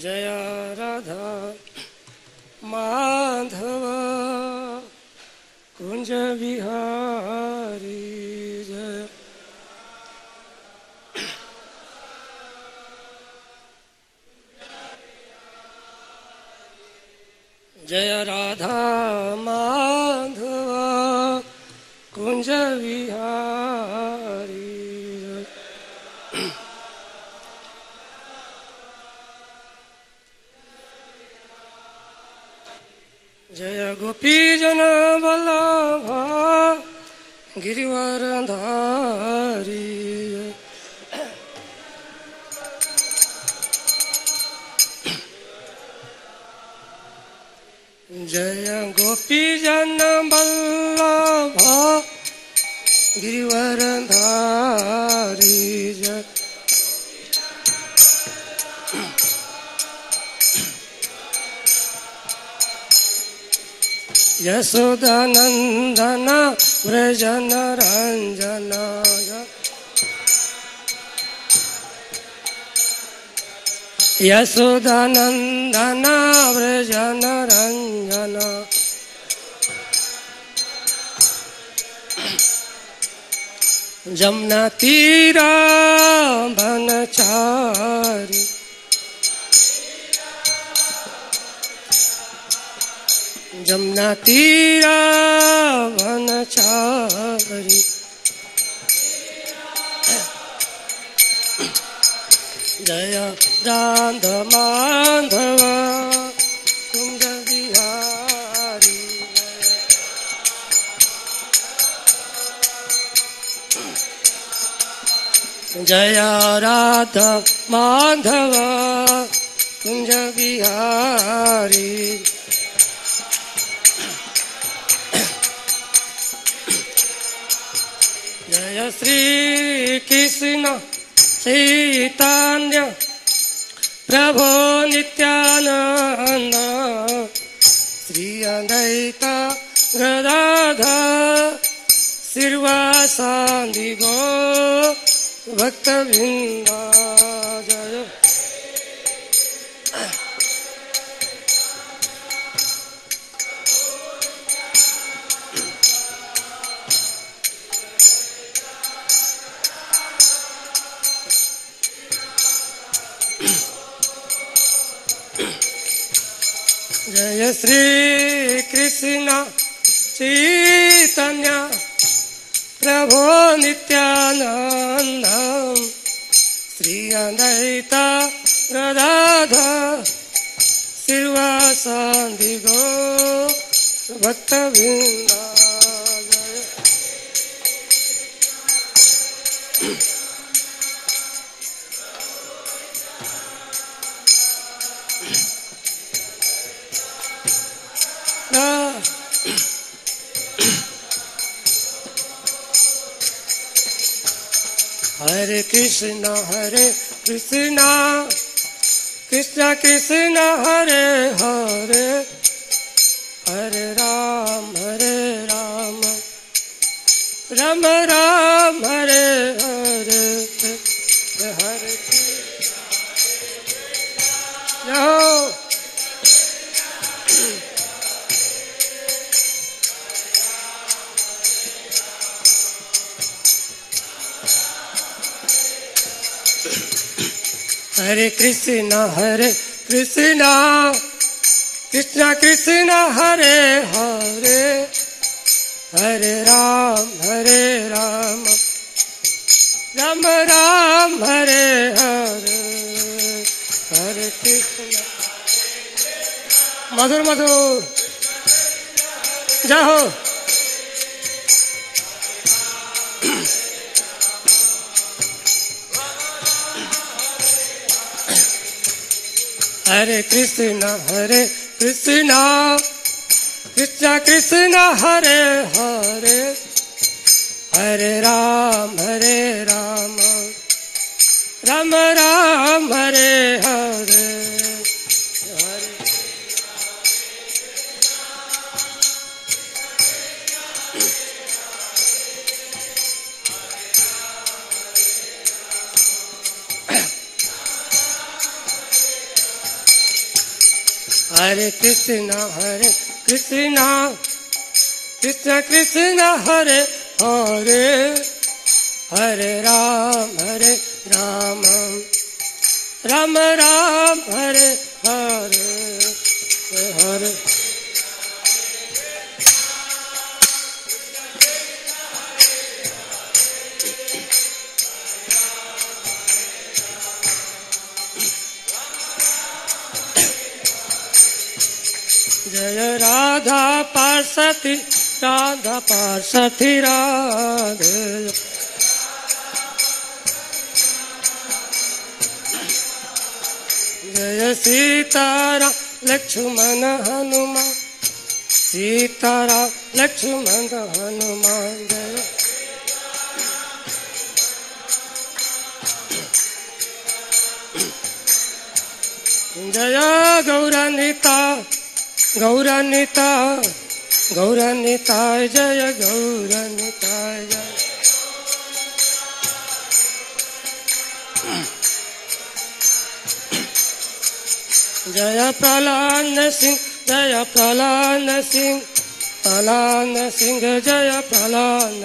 जय राधा माधव कुंज बिहारी जय। जय राधा माधव कुंज बिहारी जय गोपी जन वल्लभ गिरिवर धारी जय गोपी जन वल्लभ गिरिवर धारी जय। यशोदानंदन व्रजन रंजन यशोदानंदन व्रजन रंजन जमुना तीरा बनचारी जमुना तीरा वनचारी जय राधा माधव कुंज बिहारी जय राधा माधव कुंज बिहारी जय श्री कृष्ण चैतन्य प्रभु नित्यानंद श्री अद्वैत गदाधर श्रीवासादि गौर भक्तवृंद जय। जय श्री कृष्ण चैतन्य प्रभु नित्यानंद श्री अद्वैत गदाधर श्रीवासादि गौर भक्तवृंद हरे कृष्ण कृष्ण कृष्ण हरे हरे हरे राम राम राम हरे हरे हरे जाओ हरे कृष्ण कृष्ण कृष्ण हरे हरे हरे राम राम राम हरे हरे हरे कृष्ण मधुर मधुर जाओ हरे कृष्ण कृष्ण कृष्ण हरे हरे हरे राम राम राम हरे हरे हरे हरे कृष्ण कृष्ण कृष्ण हरे हरे हरे राम राम राम हरे हरे हरे जय राधा पार्षदी राधे जय सीताराम लक्ष्मण हनुमान सीताराम लक्ष्मण हनुमान जय जय गौरानिता गौरानिताय जय गौरानिताय जय जय प्रहलाद सिंह जय प्रहलाद सिंह जय प्रहलाद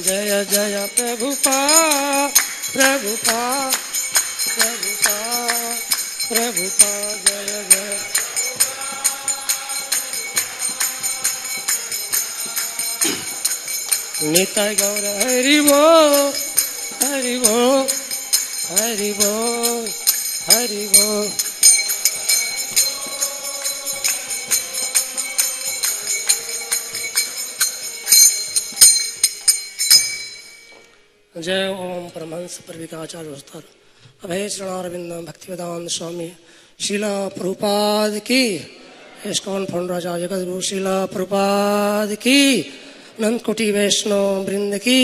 जय जय प्रभुपाद जय जय निताय गौर हरि बोल हरि बोल हरि बोल हरि बोल जय ओम परमहंस परिविकाचार्य उस्ताद अभय शरणारविंद भक्तिवेदांत स्वामी शीला प्रभुपाद की इस्कॉन फाउंडर आचार्य जगद्गुरु शीला प्रभुपाद की अनंत कोटि वैष्णव वृंद की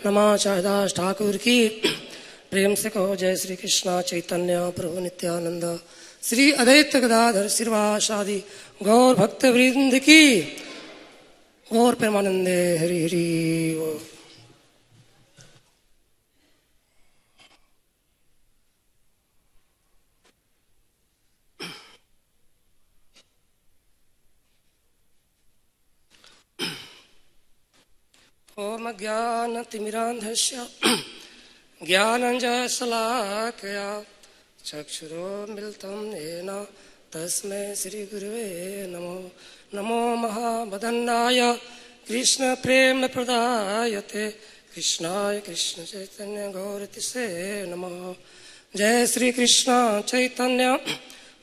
नमाचार्य दास ठाकुर की प्रेम से कहो जय श्री कृष्णा चैतन्य प्रभु नित्यानंद श्री अद्वैत गदाधर श्रीवासादि गौर भक्त वृंद की गौर प्रेमानंदे हरि हरि बोल। ओम ज्ञानतिमिरान्धस्य ज्ञानञ्जनशलाकया चक्षुरुन्मीलितं येन तस्मै श्रीगुरवे नमो नमो महावदन्नाय कृष्णप्रेमप्रदायते कृष्णाय कृष्णचैतन्य गौरतिसे नमः। जय श्री कृष्ण चैतन्य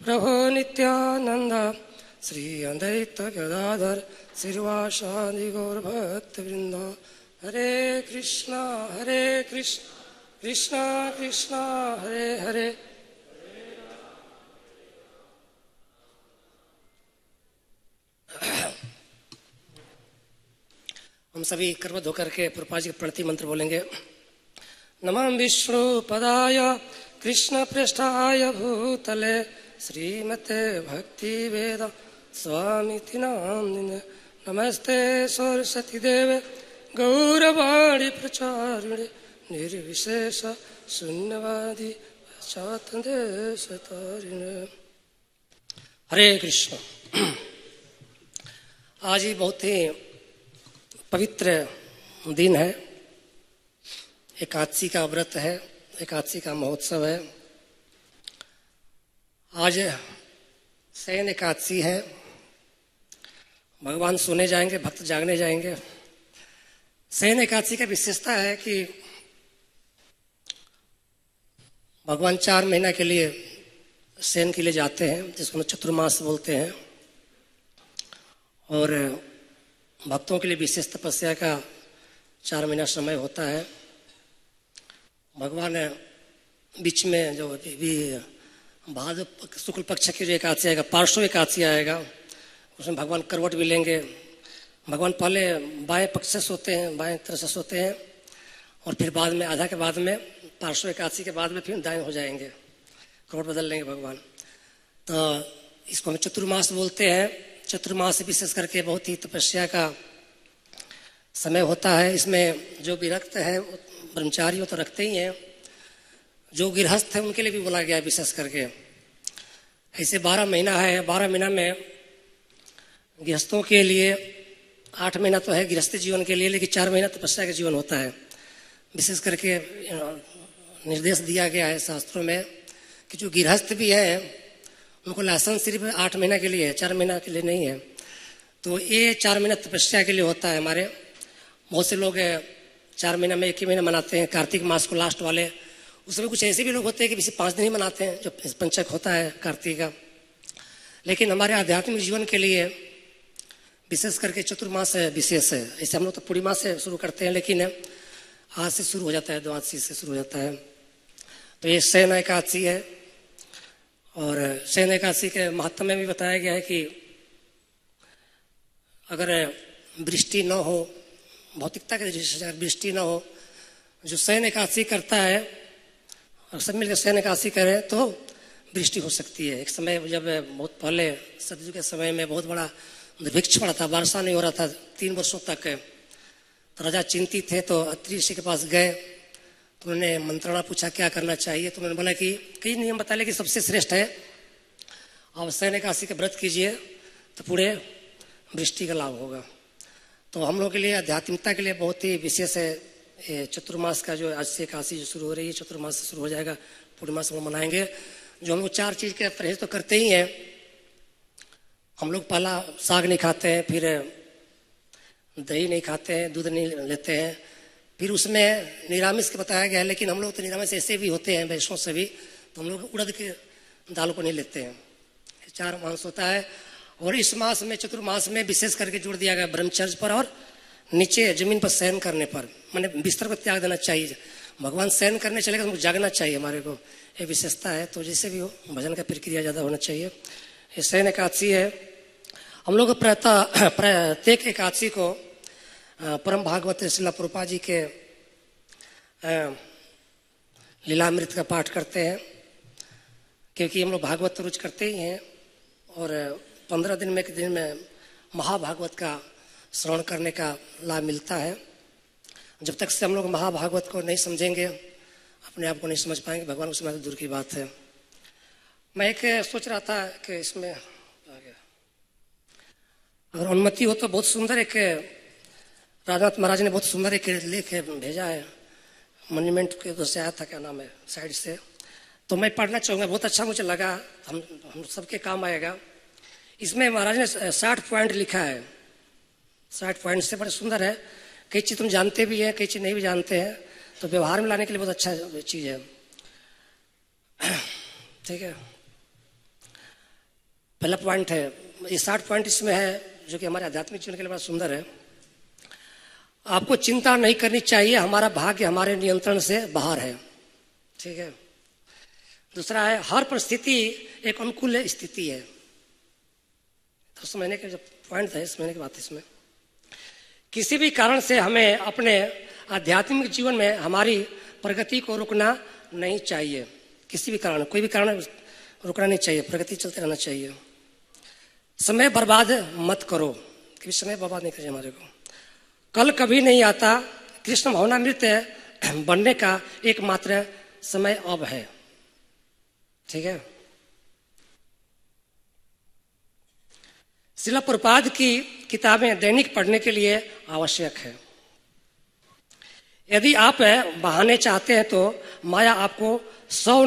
प्रभु नित्यानंद श्री अद्वैत गदाधर श्रीवासादि गौर भक्त वृंद हरे कृष्णा कृष्णा कृष्णा हरे हरे हम सभी करवत होकर के प्रभुपाद जी के प्रणति मंत्र बोलेंगे। नमः विष्णु पदाय कृष्ण पृष्ठाय भूतले श्रीमते भक्ति वेद स्वामिति नामिने नमस्ते सरस्वती देवे गौरवाणी प्रचारिणे निर्विशेष शून्यवादी चातुर्देशतारिणे। हरे कृष्ण। आज ही बहुत ही पवित्र दिन है, एकादशी का व्रत है, एकादशी का महोत्सव है। आज शयन एकादशी है, भगवान सोने जाएंगे, भक्त जागने जाएंगे। शयन एकादशी का विशेषता है कि भगवान 4 महीना के लिए शयन के लिए जाते हैं, जिसको चतुर्मास बोलते हैं। और भक्तों के लिए विशेष तपस्या का 4 महीना समय होता है। भगवान बीच में जो भी भाद्र शुक्ल पक्ष की जो एकादशी आएगा, पार्श्व एकादशी आएगा, उसमें भगवान करवट भी लेंगे। भगवान पहले बाएं पक्ष से सोते हैं, बाएं तरफ से सोते हैं, और फिर बाद में आधा के बाद में पार्श्व एकादशी के बाद में फिर दाएं हो जाएंगे, करवट बदल लेंगे भगवान। तो इसको हम चतुर्मास बोलते हैं। चतुर्मास विशेष करके बहुत ही तपस्या का समय होता है। इसमें जो विरक्त है ब्रह्मचारी वो तो रखते ही हैं, जो गृहस्थ है उनके लिए भी बोला गया है विशेष करके। ऐसे 12 महीना है, 12 महीना में गृहस्थों के लिए 8 महीना तो है गृहस्थ जीवन के लिए, लेकिन 4 महीना तपस्या का जीवन होता है। विशेष करके निर्देश दिया गया है शास्त्रों में कि जो गृहस्थ भी है उनको लाइसेंस सिर्फ 8 महीना के लिए है, 4 महीना के लिए नहीं है। तो ये 4 महीना तपस्या के लिए होता है। हमारे बहुत से लोग 4 महीना में 1 ही महीना मनाते हैं, कार्तिक मास को लास्ट वाले। उसमें कुछ ऐसे भी लोग होते हैं कि किसी 5 दिन ही मनाते हैं, जो पंचक होता है कार्तिक का। लेकिन हमारे आध्यात्मिक जीवन के लिए विशेष करके चतुर्मास विशेष है। ऐसे हम लोग तो पूर्णिमा से शुरू करते हैं, लेकिन आज से शुरू हो जाता है, द्वादशी से शुरू हो जाता है। तो ये शयन एकादशी है, और शयन एकादशी के महत्व में भी बताया गया है कि अगर वृष्टि न हो, भौतिकता के दृष्टि से वृष्टि न हो, जो शयन एकादशी करता है और सब मिलकर शयन एकादशी करे तो वृष्टि हो सकती है। एक समय जब बहुत पहले सतयुग के समय में बहुत बड़ा दुर्भिक्ष पड़ा था, वर्षा नहीं हो रहा था 3 वर्षों तक। तो राजा चिंतित थे, तो अत्रि ऋषि के पास गए, तो उन्होंने मंत्रणा पूछा क्या करना चाहिए। तो उन्होंने बोला कि कई नियम बताए, लेकिन सबसे श्रेष्ठ है आप शयन एकादशी का व्रत कीजिए तो पूरे वृष्टि का लाभ होगा। तो हम लोग के लिए आध्यात्मिकता के लिए बहुत ही विशेष है चतुर्मास का, जो आज से एकादशी जो शुरू हो रही है, चतुर्मास से शुरू हो जाएगा, पूर्णिमा से हम मनाएंगे। जो हम लोग 4 चीज़ के परहेज तो करते ही हैं। हम लोग पहला साग नहीं खाते हैं, फिर दही नहीं खाते हैं, दूध नहीं लेते हैं, फिर उसमें निरामिष के बताया गया है। लेकिन हम लोग तो निरामिष ऐसे भी होते हैं वैष्णव से भी, तो हम लोग उड़द के दाल को नहीं लेते हैं। 4 मांस होता है। और इस मास में चतुर्मास में विशेष करके जोड़ दिया गया ब्रह्मचर्य पर और नीचे जमीन पर शयन करने पर, माने बिस्तर को त्याग देना चाहिए। भगवान शयन करने चलेगा तो जागना चाहिए, हमारे को ये विशेषता है। तो जैसे भी हो भजन का प्रक्रिया ज़्यादा होना चाहिए। ये शयन एकादशी है। हम लोग प्रत्येक एकादशी को परम भागवत श्रील प्रभुपाद जी के लीलामृत का पाठ करते हैं, क्योंकि हम लोग भागवत रोज करते ही हैं। और 15 दिन में एक दिन में महाभागवत का श्रवण करने का लाभ मिलता है। जब तक से हम लोग महाभागवत को नहीं समझेंगे, अपने आप को नहीं समझ पाएंगे, भगवान को समझना दूर की बात है। मैं एक सोच रहा था कि इसमें आ गया, अगर अनुमति हो तो बहुत सुंदर एक राजनाथ महाराज ने बहुत सुंदर एक लेख भेजा है, मॉन्यूमेंट के उधर से आया था, क्या नाम है, साइड से। तो मैं पढ़ना चाहूँगा, बहुत अच्छा मुझे लगा, हम सबके काम आएगा। इसमें महाराज ने 60 पॉइंट लिखा है। 60 पॉइंट से बड़े सुंदर है। कई चीज़ तुम जानते भी हैं, कई चीज़ नहीं भी जानते हैं, तो व्यवहार में लाने के लिए बहुत अच्छा चीज़ है। ठीक है, पहला पॉइंट है, ये 60 पॉइंट इसमें है जो कि हमारे आध्यात्मिक जीवन के लिए बड़ा सुंदर है। आपको चिंता नहीं करनी चाहिए, हमारा भाग्य हमारे नियंत्रण से बाहर है। ठीक है। दूसरा है, हर परिस्थिति एक अनुकूल स्थिति है। तो उस महीने के जो पॉइंट है, इस महीने की बात है इसमें, किसी भी कारण से हमें अपने आध्यात्मिक जीवन में हमारी प्रगति को रुकना नहीं चाहिए। किसी भी कारण, कोई भी कारण रुकना नहीं चाहिए, प्रगति चलते रहना चाहिए। समय बर्बाद मत करो, कभी समय बर्बाद नहीं करिए हमारे को। कल कभी नहीं आता, कृष्ण भावनामृत बनने का एकमात्र समय अब है। ठीक है। श्रील प्रभुपाद की किताबें दैनिक पढ़ने के लिए आवश्यक है। यदि आप बहाने चाहते हैं तो माया आपको 100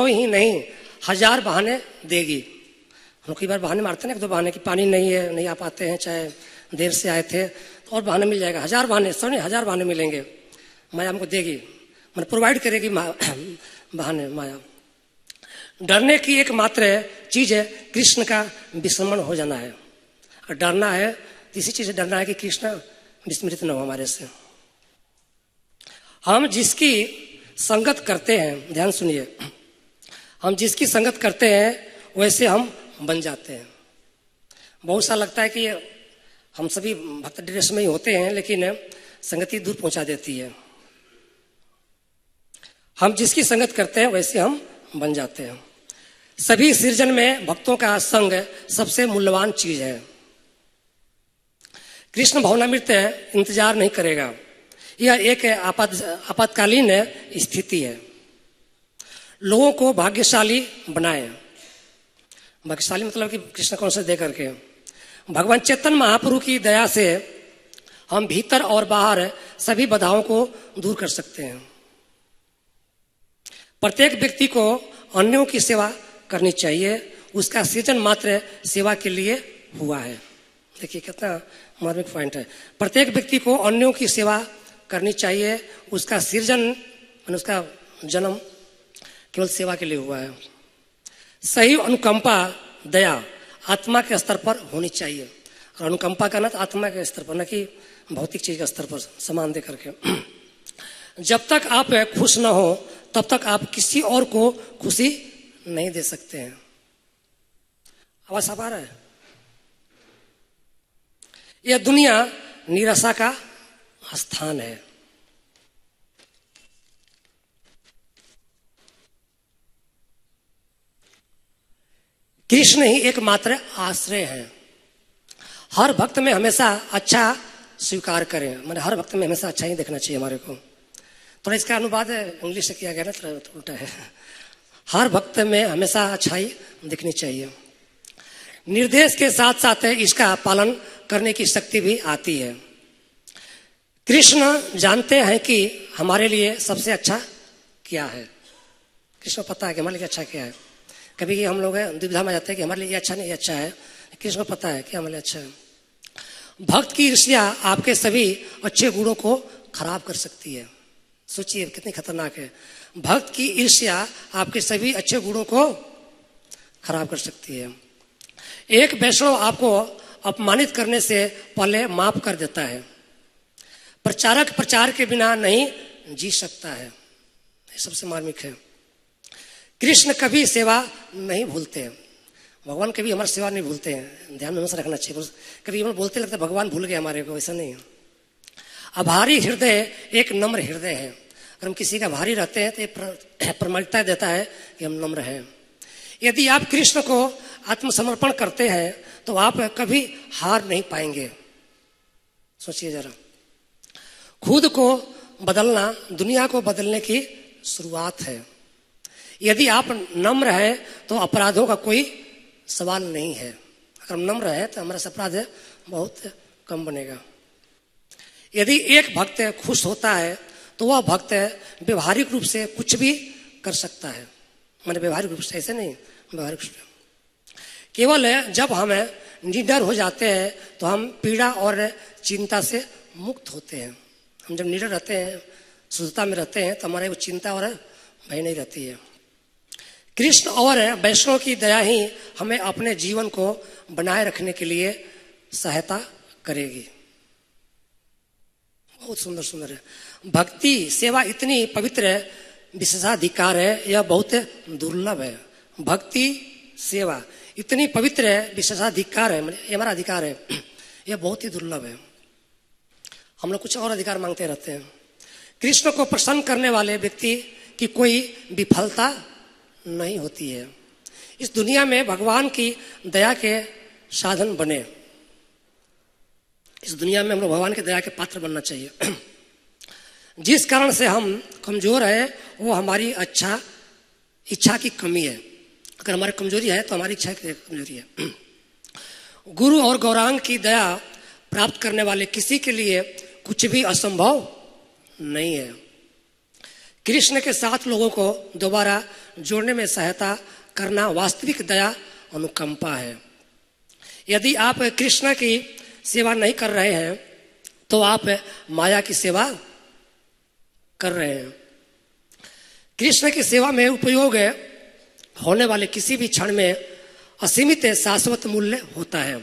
ही नहीं 1000 बहाने देगी। हम कई बार बहाने मारते हैं ना, 2 बहाने कि पानी नहीं है, नहीं आ पाते हैं, चाहे देर से आए थे, तो और बहाने मिल जाएगा। 1000 बहाने, 100 नहीं 1000 बहाने मिलेंगे, माया हमको देगी, मतलब प्रोवाइड करेगी बहाने माया। डरने की एकमात्र चीज है कृष्ण का विस्मरण हो जाना है। और डरना है तो इसी चीज से डरना है कि कृष्ण विस्मृत न हो हमारे से। हम जिसकी संगत करते हैं, ध्यान सुनिए, हम जिसकी संगत करते हैं वैसे हम बन जाते हैं। बहुत सा लगता है कि हम सभी भक्त ड्रेस में ही होते हैं, लेकिन संगति दूर पहुंचा देती है। हम जिसकी संगत करते हैं वैसे हम बन जाते हैं। सभी सृजन में भक्तों का संग सबसे मूल्यवान चीज है। कृष्ण भावनामृत इंतजार नहीं करेगा। यह एक आपातकालीन स्थिति है। लोगों को भाग्यशाली बनाए। भाग्यशाली मतलब कि कृष्ण कौन से दे करके, भगवान चैतन्य महाप्रभु की दया से हम भीतर और बाहर सभी बाधाओं को दूर कर सकते हैं। प्रत्येक व्यक्ति को अन्यों की सेवा करनी चाहिए। उसका सृजन मात्र सेवा के लिए हुआ है। देखिए कितना मार्मिक पॉइंट है। प्रत्येक व्यक्ति को अन्यों की सेवा करनी चाहिए। उसका सृजन, उसका जन्म केवल सेवा के लिए हुआ है। सही अनुकंपा, दया आत्मा के स्तर पर होनी चाहिए। और अनुकंपा करना तो आत्मा के स्तर पर, न कि भौतिक चीज के स्तर पर समान दे करके। जब तक आप खुश न हो तब तक आप किसी और को खुशी नहीं दे सकते हैं। आवाज आ रहा है? यह दुनिया निराशा का स्थान है। कृष्ण ही एकमात्र आश्रय है। हर भक्त में हमेशा अच्छा स्वीकार करें, मैंने हर भक्त में हमेशा अच्छा ही देखना चाहिए हमारे को। थोड़ा इसका अनुवाद इंग्लिश से किया गया ना, थोड़ा उल्टा है। हर भक्त में हमेशा अच्छाई दिखनी चाहिए। निर्देश के साथ साथ इसका पालन करने की शक्ति भी आती है। कृष्ण जानते हैं कि हमारे लिए सबसे अच्छा क्या है। कृष्ण पता है कि हमारे लिए अच्छा क्या है। कभी हम लोग दुविधा में जाते हैं कि हमारे लिए ये अच्छा नहीं, ये अच्छा है। कृष्ण को पता है कि हमारे लिए अच्छा है। भक्त की ईर्ष्या आपके सभी अच्छे गुणों को खराब कर सकती है। सोचिए कितनी खतरनाक है। भक्त की ईर्ष्या आपके सभी अच्छे गुणों को खराब कर सकती है। एक वैष्णव आपको अपमानित करने से पहले माफ कर देता है। प्रचारक प्रचार के बिना नहीं जी सकता है। ये सबसे मार्मिक है। कृष्ण कभी सेवा नहीं भूलते हैं। भगवान कभी हमारी सेवा नहीं भूलते हैं। ध्यान में हमेशा रखना चाहिए। कभी हम लोग बोलते लगता है भगवान भूल गए हमारे को, ऐसा नहीं है। आभारी हृदय एक नम्र हृदय है। अगर हम किसी का भारी रहते हैं तो ये प्रमाणिकता देता है कि हम नम्र हैं। यदि आप कृष्ण को आत्मसमर्पण करते हैं तो आप कभी हार नहीं पाएंगे। सोचिए जरा, खुद को बदलना दुनिया को बदलने की शुरुआत है। यदि आप नम्र हैं तो अपराधों का कोई सवाल नहीं है। अगर हम नम्र हैं तो हमारा अपराध बहुत कम बनेगा। यदि एक भक्त खुश होता है तो वह भक्त व्यवहारिक रूप से कुछ भी कर सकता है। मैंने व्यवहारिक रूप से, ऐसे नहीं, व्यवहारिक रूप से केवल जब हम निडर हो जाते हैं तो हम पीड़ा और चिंता से मुक्त होते हैं। हम जब निडर रहते हैं, शुद्धता में रहते हैं, तो हमारे वो चिंता और भय नहीं रहती है। कृष्ण और वैष्णव की दया ही हमें अपने जीवन को बनाए रखने के लिए सहायता करेगी। बहुत सुंदर सुंदर है। भक्ति सेवा इतनी पवित्र विशेषाधिकार है, यह बहुत दुर्लभ है। भक्ति सेवा इतनी पवित्र विशेषाधिकार है, ये हमारा अधिकार है, यह बहुत ही दुर्लभ है। हम लोग कुछ और अधिकार मांगते रहते हैं। कृष्ण को प्रसन्न करने वाले व्यक्ति की कोई विफलता नहीं होती है। इस दुनिया में भगवान की दया के साधन बने। इस दुनिया में हम लोग भगवान की दया के पात्र बनना चाहिए। जिस कारण से हम कमजोर हैं वो हमारी इच्छा की कमी है। अगर हमारी कमजोरी है तो हमारी इच्छा की कमजोरी है। गुरु और गौरांग की दया प्राप्त करने वाले किसी के लिए कुछ भी असंभव नहीं है। कृष्ण के साथ लोगों को दोबारा जोड़ने में सहायता करना वास्तविक दया अनुकंपा है। यदि आप कृष्ण की सेवा नहीं कर रहे हैं तो आप माया की सेवा कर रहे हैं। कृष्ण की सेवा में उपयोग होने वाले किसी भी क्षण में असीमित शाश्वत मूल्य होता है।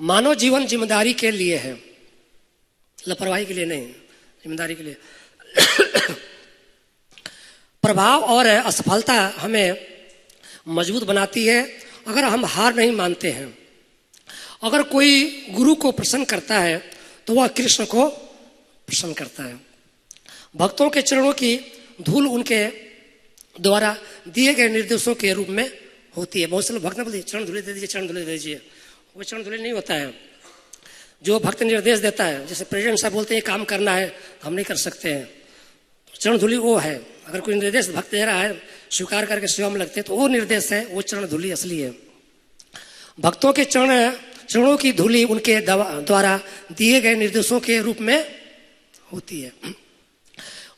मानव जीवन जिम्मेदारी के लिए है, लापरवाही के लिए नहीं, जिम्मेदारी के लिए। प्रभाव और असफलता हमें मजबूत बनाती है अगर हम हार नहीं मानते हैं। अगर कोई गुरु को प्रसन्न करता है तो वह कृष्ण को प्रसन्न करता है। भक्तों के चरणों की धूल उनके द्वारा दिए गए निर्देशों के रूप में होती है। बहुत से लोग भक्त ने बोलते चरण धूले दे दीजिए, चरण धूले दे दीजिए। वो चरण धूले नहीं होता है। जो भक्त निर्देश देता है, जैसे प्रेसिडेंट साहब बोलते हैं काम करना है, हम नहीं कर सकते हैं, चरण धूलि वो है। अगर कोई निर्देश भक्त दे रहा है, स्वीकार करके सेवा में लगते हैं, तो वो निर्देश है, वो चरण धूलि असली है। भक्तों के चरणों की धूलि उनके द्वारा दिए गए निर्देशों के रूप में होती है।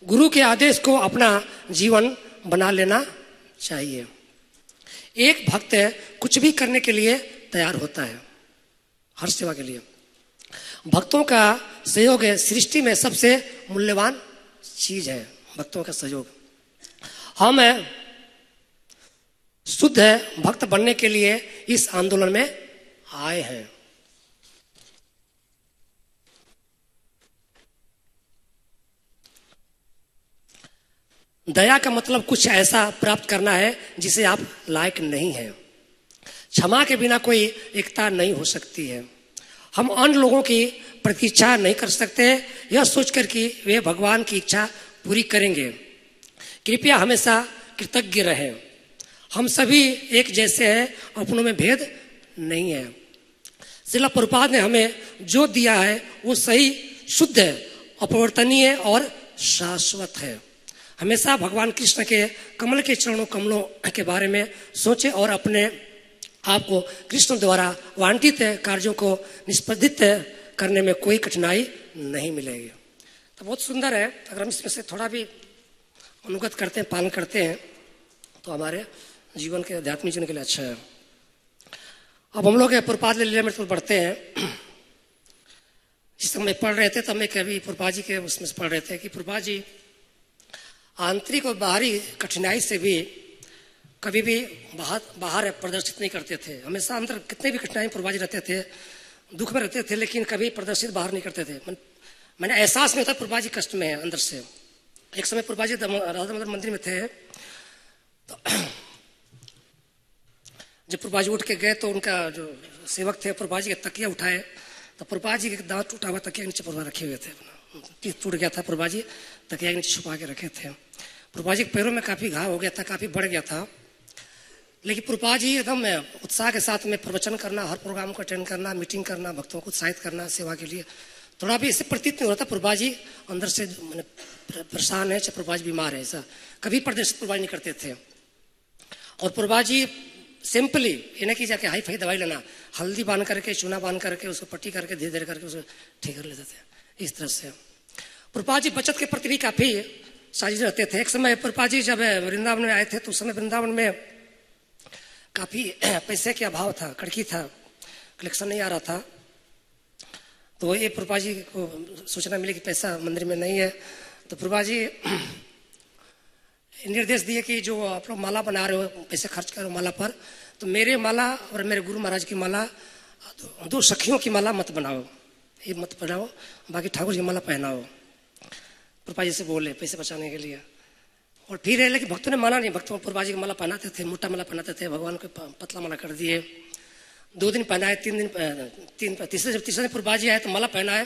गुरु के आदेश को अपना जीवन बना लेना चाहिए। एक भक्त कुछ भी करने के लिए तैयार होता है, हर सेवा के लिए। भक्तों का सहयोग सृष्टि में सबसे मूल्यवान चीज है, भक्तों का सहयोग। हम शुद्ध भक्त बनने के लिए इस आंदोलन में आए हैं। दया का मतलब कुछ ऐसा प्राप्त करना है जिसे आप लायक नहीं हैं। क्षमा के बिना कोई एकता नहीं हो सकती है। हम अन्य लोगों की प्रतीक्षा नहीं कर सकते यह सोचकर कि वे भगवान की इच्छा पूरी करेंगे। कृपया हमेशा कृतज्ञ रहें। हम सभी एक जैसे हैं, अपनों में भेद नहीं है। श्रील प्रभुपाद ने हमें जो दिया है वो सही, शुद्ध, अपरिवर्तनीय और शाश्वत है। हमेशा भगवान कृष्ण के कमल के कमलों के बारे में सोचें और अपने आप को कृष्ण द्वारा वांछित कार्यों को निष्पादित करने में कोई कठिनाई नहीं मिलेगी। तो बहुत सुंदर है। अगर हम इसमें से थोड़ा भी अनुगत करते हैं, पालन करते हैं, तो हमारे जीवन के आध्यात्मिक जीवन के लिए अच्छा है। अब हम लोग प्रभुपाद लीला में पढ़ते हैं। जिस समय पढ़ रहे थे तब मैं कभी प्रभुपाद जी के उसमें से पढ़ रहे थे कि प्रभुपाद जी आंतरिक और बाहरी कठिनाई से भी कभी भी बाहर प्रदर्शित नहीं करते थे। हमेशा अंदर कितने भी कठिनाई प्रभुपाद जी रहते थे, दुख में रहते थे, लेकिन कभी प्रदर्शित बाहर नहीं करते थे। मैंने एहसास नहीं होता प्रभुपाद जी कष्ट में है अंदर से। एक समय प्रभुपाद जी राधा मंदिर में थे, तो जब प्रभुपाद जी उठ के गए तो उनका जो सेवक थे प्रभुपाद जी के तकिया उठाए, तो प्रभुपाद जी के दांत टूटा हुआ तकिया नीचे प्रभुपाद रखे हुए थे। टीथ टूट गया था, प्रभुपाद जी तकिया के नीचे छुपा के रखे थे। प्रभुपाद जी के पैरों में काफी घाव हो गया था, काफी बढ़ गया था, लेकिन प्रभुपाद जी एकदम उत्साह के साथ में प्रवचन करना, हर प्रोग्राम को अटेंड करना, मीटिंग करना, भक्तों को उत्साहित करना सेवा के लिए। थोड़ा भी इससे प्रतीत नहीं होता प्रभुपाद जी अंदर से परेशान है, चाहे प्रभुपाद जी बीमार है, ऐसा कभी प्रदर्शित प्रभुपाद नहीं करते थे। और प्रभुपाद जी सिंपली ये नहीं कि जाके हाई फाई दवाई लेना, हल्दी बांध करके, चूना बांध करके, उसको पट्टी करके धीरे धीरे करके उसको ठीक कर लेते थे। इस तरह से प्रभुपाद जी बचत के प्रति भी काफी साजिश रहते थे। एक समय प्रभुपाद जी जब वृंदावन में आए थे तो उस समय वृंदावन में काफी पैसे के अभाव था, कड़की था, कलेक्शन नहीं आ रहा था। तो ये प्रभुपाद जी को सूचना मिली कि पैसा मंदिर में नहीं है, तो प्रभुपाद जी निर्देश दिए कि जो आप लोग माला बना रहे हो, पैसे खर्च करो माला पर, तो मेरे माला और मेरे गुरु महाराज की माला, दो सखियों की माला मत बनाओ, ये मत बनाओ, बाकी ठाकुर जी की माला पहनाओ। प्रभुपाद जी से बोले पैसे बचाने के लिए। और फिर है, लेकिन भक्तों ने माना नहीं। भक्तों प्रभुपाद जी की माला पहनाते थे, मोटा माला पहनाते थे, भगवान को पतला माला कर दिए। 2 दिन पहनाए, 3 दिन तीसरे दिन प्रभुपाद जी आए तो माला पहनाए,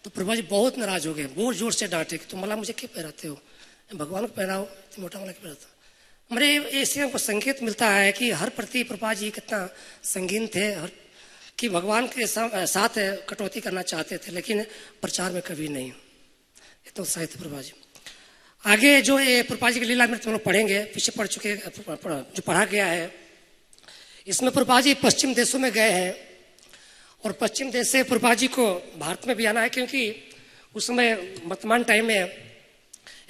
तो प्रभुपाद जी बहुत नाराज हो गए, बहुत जोर से डांटे कि तुम माला मुझे क्यों पहनाते हो, भगवान को पहनाओ, मोटा माला क्यों पहनाते हो। मेरे इससे हमको संकेत मिलता है कि हर प्रति प्रभुपाद जी कितना संगीन थे, हर कि भगवान के साथ कटौती करना चाहते थे, लेकिन प्रचार में कभी नहीं। इतना उत्साहित थे प्रभुपाद जी। आगे जो ये प्रभुपाद जी की लीला में तुम लोग पढ़ेंगे, पीछे पढ़ चुके, जो पढ़ा गया है, इसमें प्रभुपाद जी पश्चिम देशों में गए हैं। और पश्चिम देश से प्रभुपाद जी को भारत में भी आना है, क्योंकि उस समय वर्तमान टाइम में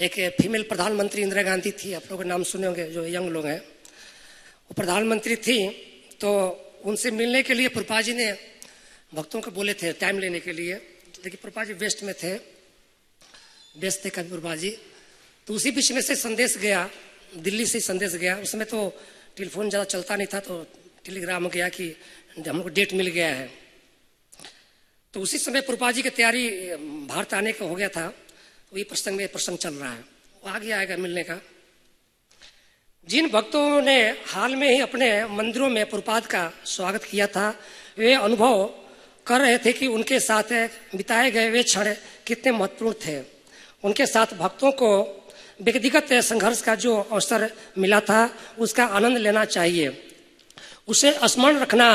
एक फीमेल प्रधानमंत्री इंदिरा गांधी थी, आप लोगों ने नाम सुने होंगे जो यंग लोग हैं, वो प्रधानमंत्री थी। तो उनसे मिलने के लिए प्रभुपाद जी ने भक्तों को बोले थे टाइम लेने के लिए, लेकिन प्रभुपाद जी वेस्ट में थे, व्यस्त थे कभी प्रभुपाद जी। तो उसी बीच में से संदेश गया, दिल्ली से संदेश गया। उसमें तो टेलीफोन ज़्यादा चलता नहीं था, तो टेलीग्राम गया कि हम लोग को डेट मिल गया है। तो उसी समय प्रभुपाद जी की तैयारी भारत आने का हो गया था। वही प्रसंग चल रहा है, वो आगे आएगा मिलने का। जिन भक्तों ने हाल में ही अपने मंदिरों में प्रभुपाद का स्वागत किया था, वे अनुभव कर रहे थे कि उनके साथ बिताए गए वे क्षण कितने महत्वपूर्ण थे। उनके साथ भक्तों को व्यक्तिगत संघर्ष का जो अवसर मिला था, उसका आनंद लेना चाहिए, उसे स्मरण रखना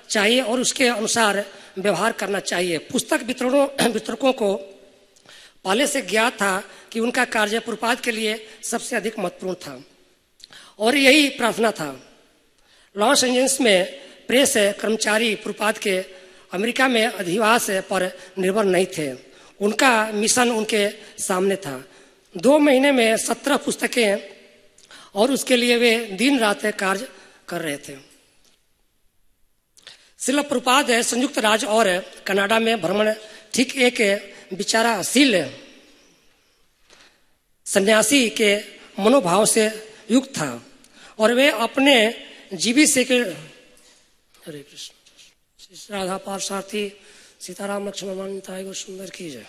चाहिए और उसके अनुसार व्यवहार करना चाहिए। पुस्तक वितरकों को पहले से ज्ञात था कि उनका कार्य प्रभुपाद के लिए सबसे अधिक महत्वपूर्ण था और यही प्रार्थना था। लॉस एंजल्स में प्रेस कर्मचारी प्रभुपाद के अमेरिका में अधिवास पर निर्भर नहीं थे। उनका मिशन उनके सामने था। 2 महीने में 17 पुस्तकें और उसके लिए वे दिन रात कार्य कर रहे थे। श्रील प्रभुपाद संयुक्त राज्य और कनाडा में भ्रमण ठीक एक विचारशील सन्यासी के मनोभाव से युक्त था और वे अपने जीवित के हरे कृष्ण राधा पार्षार्थी सीताराम लक्ष्मण को सुंदर की जय।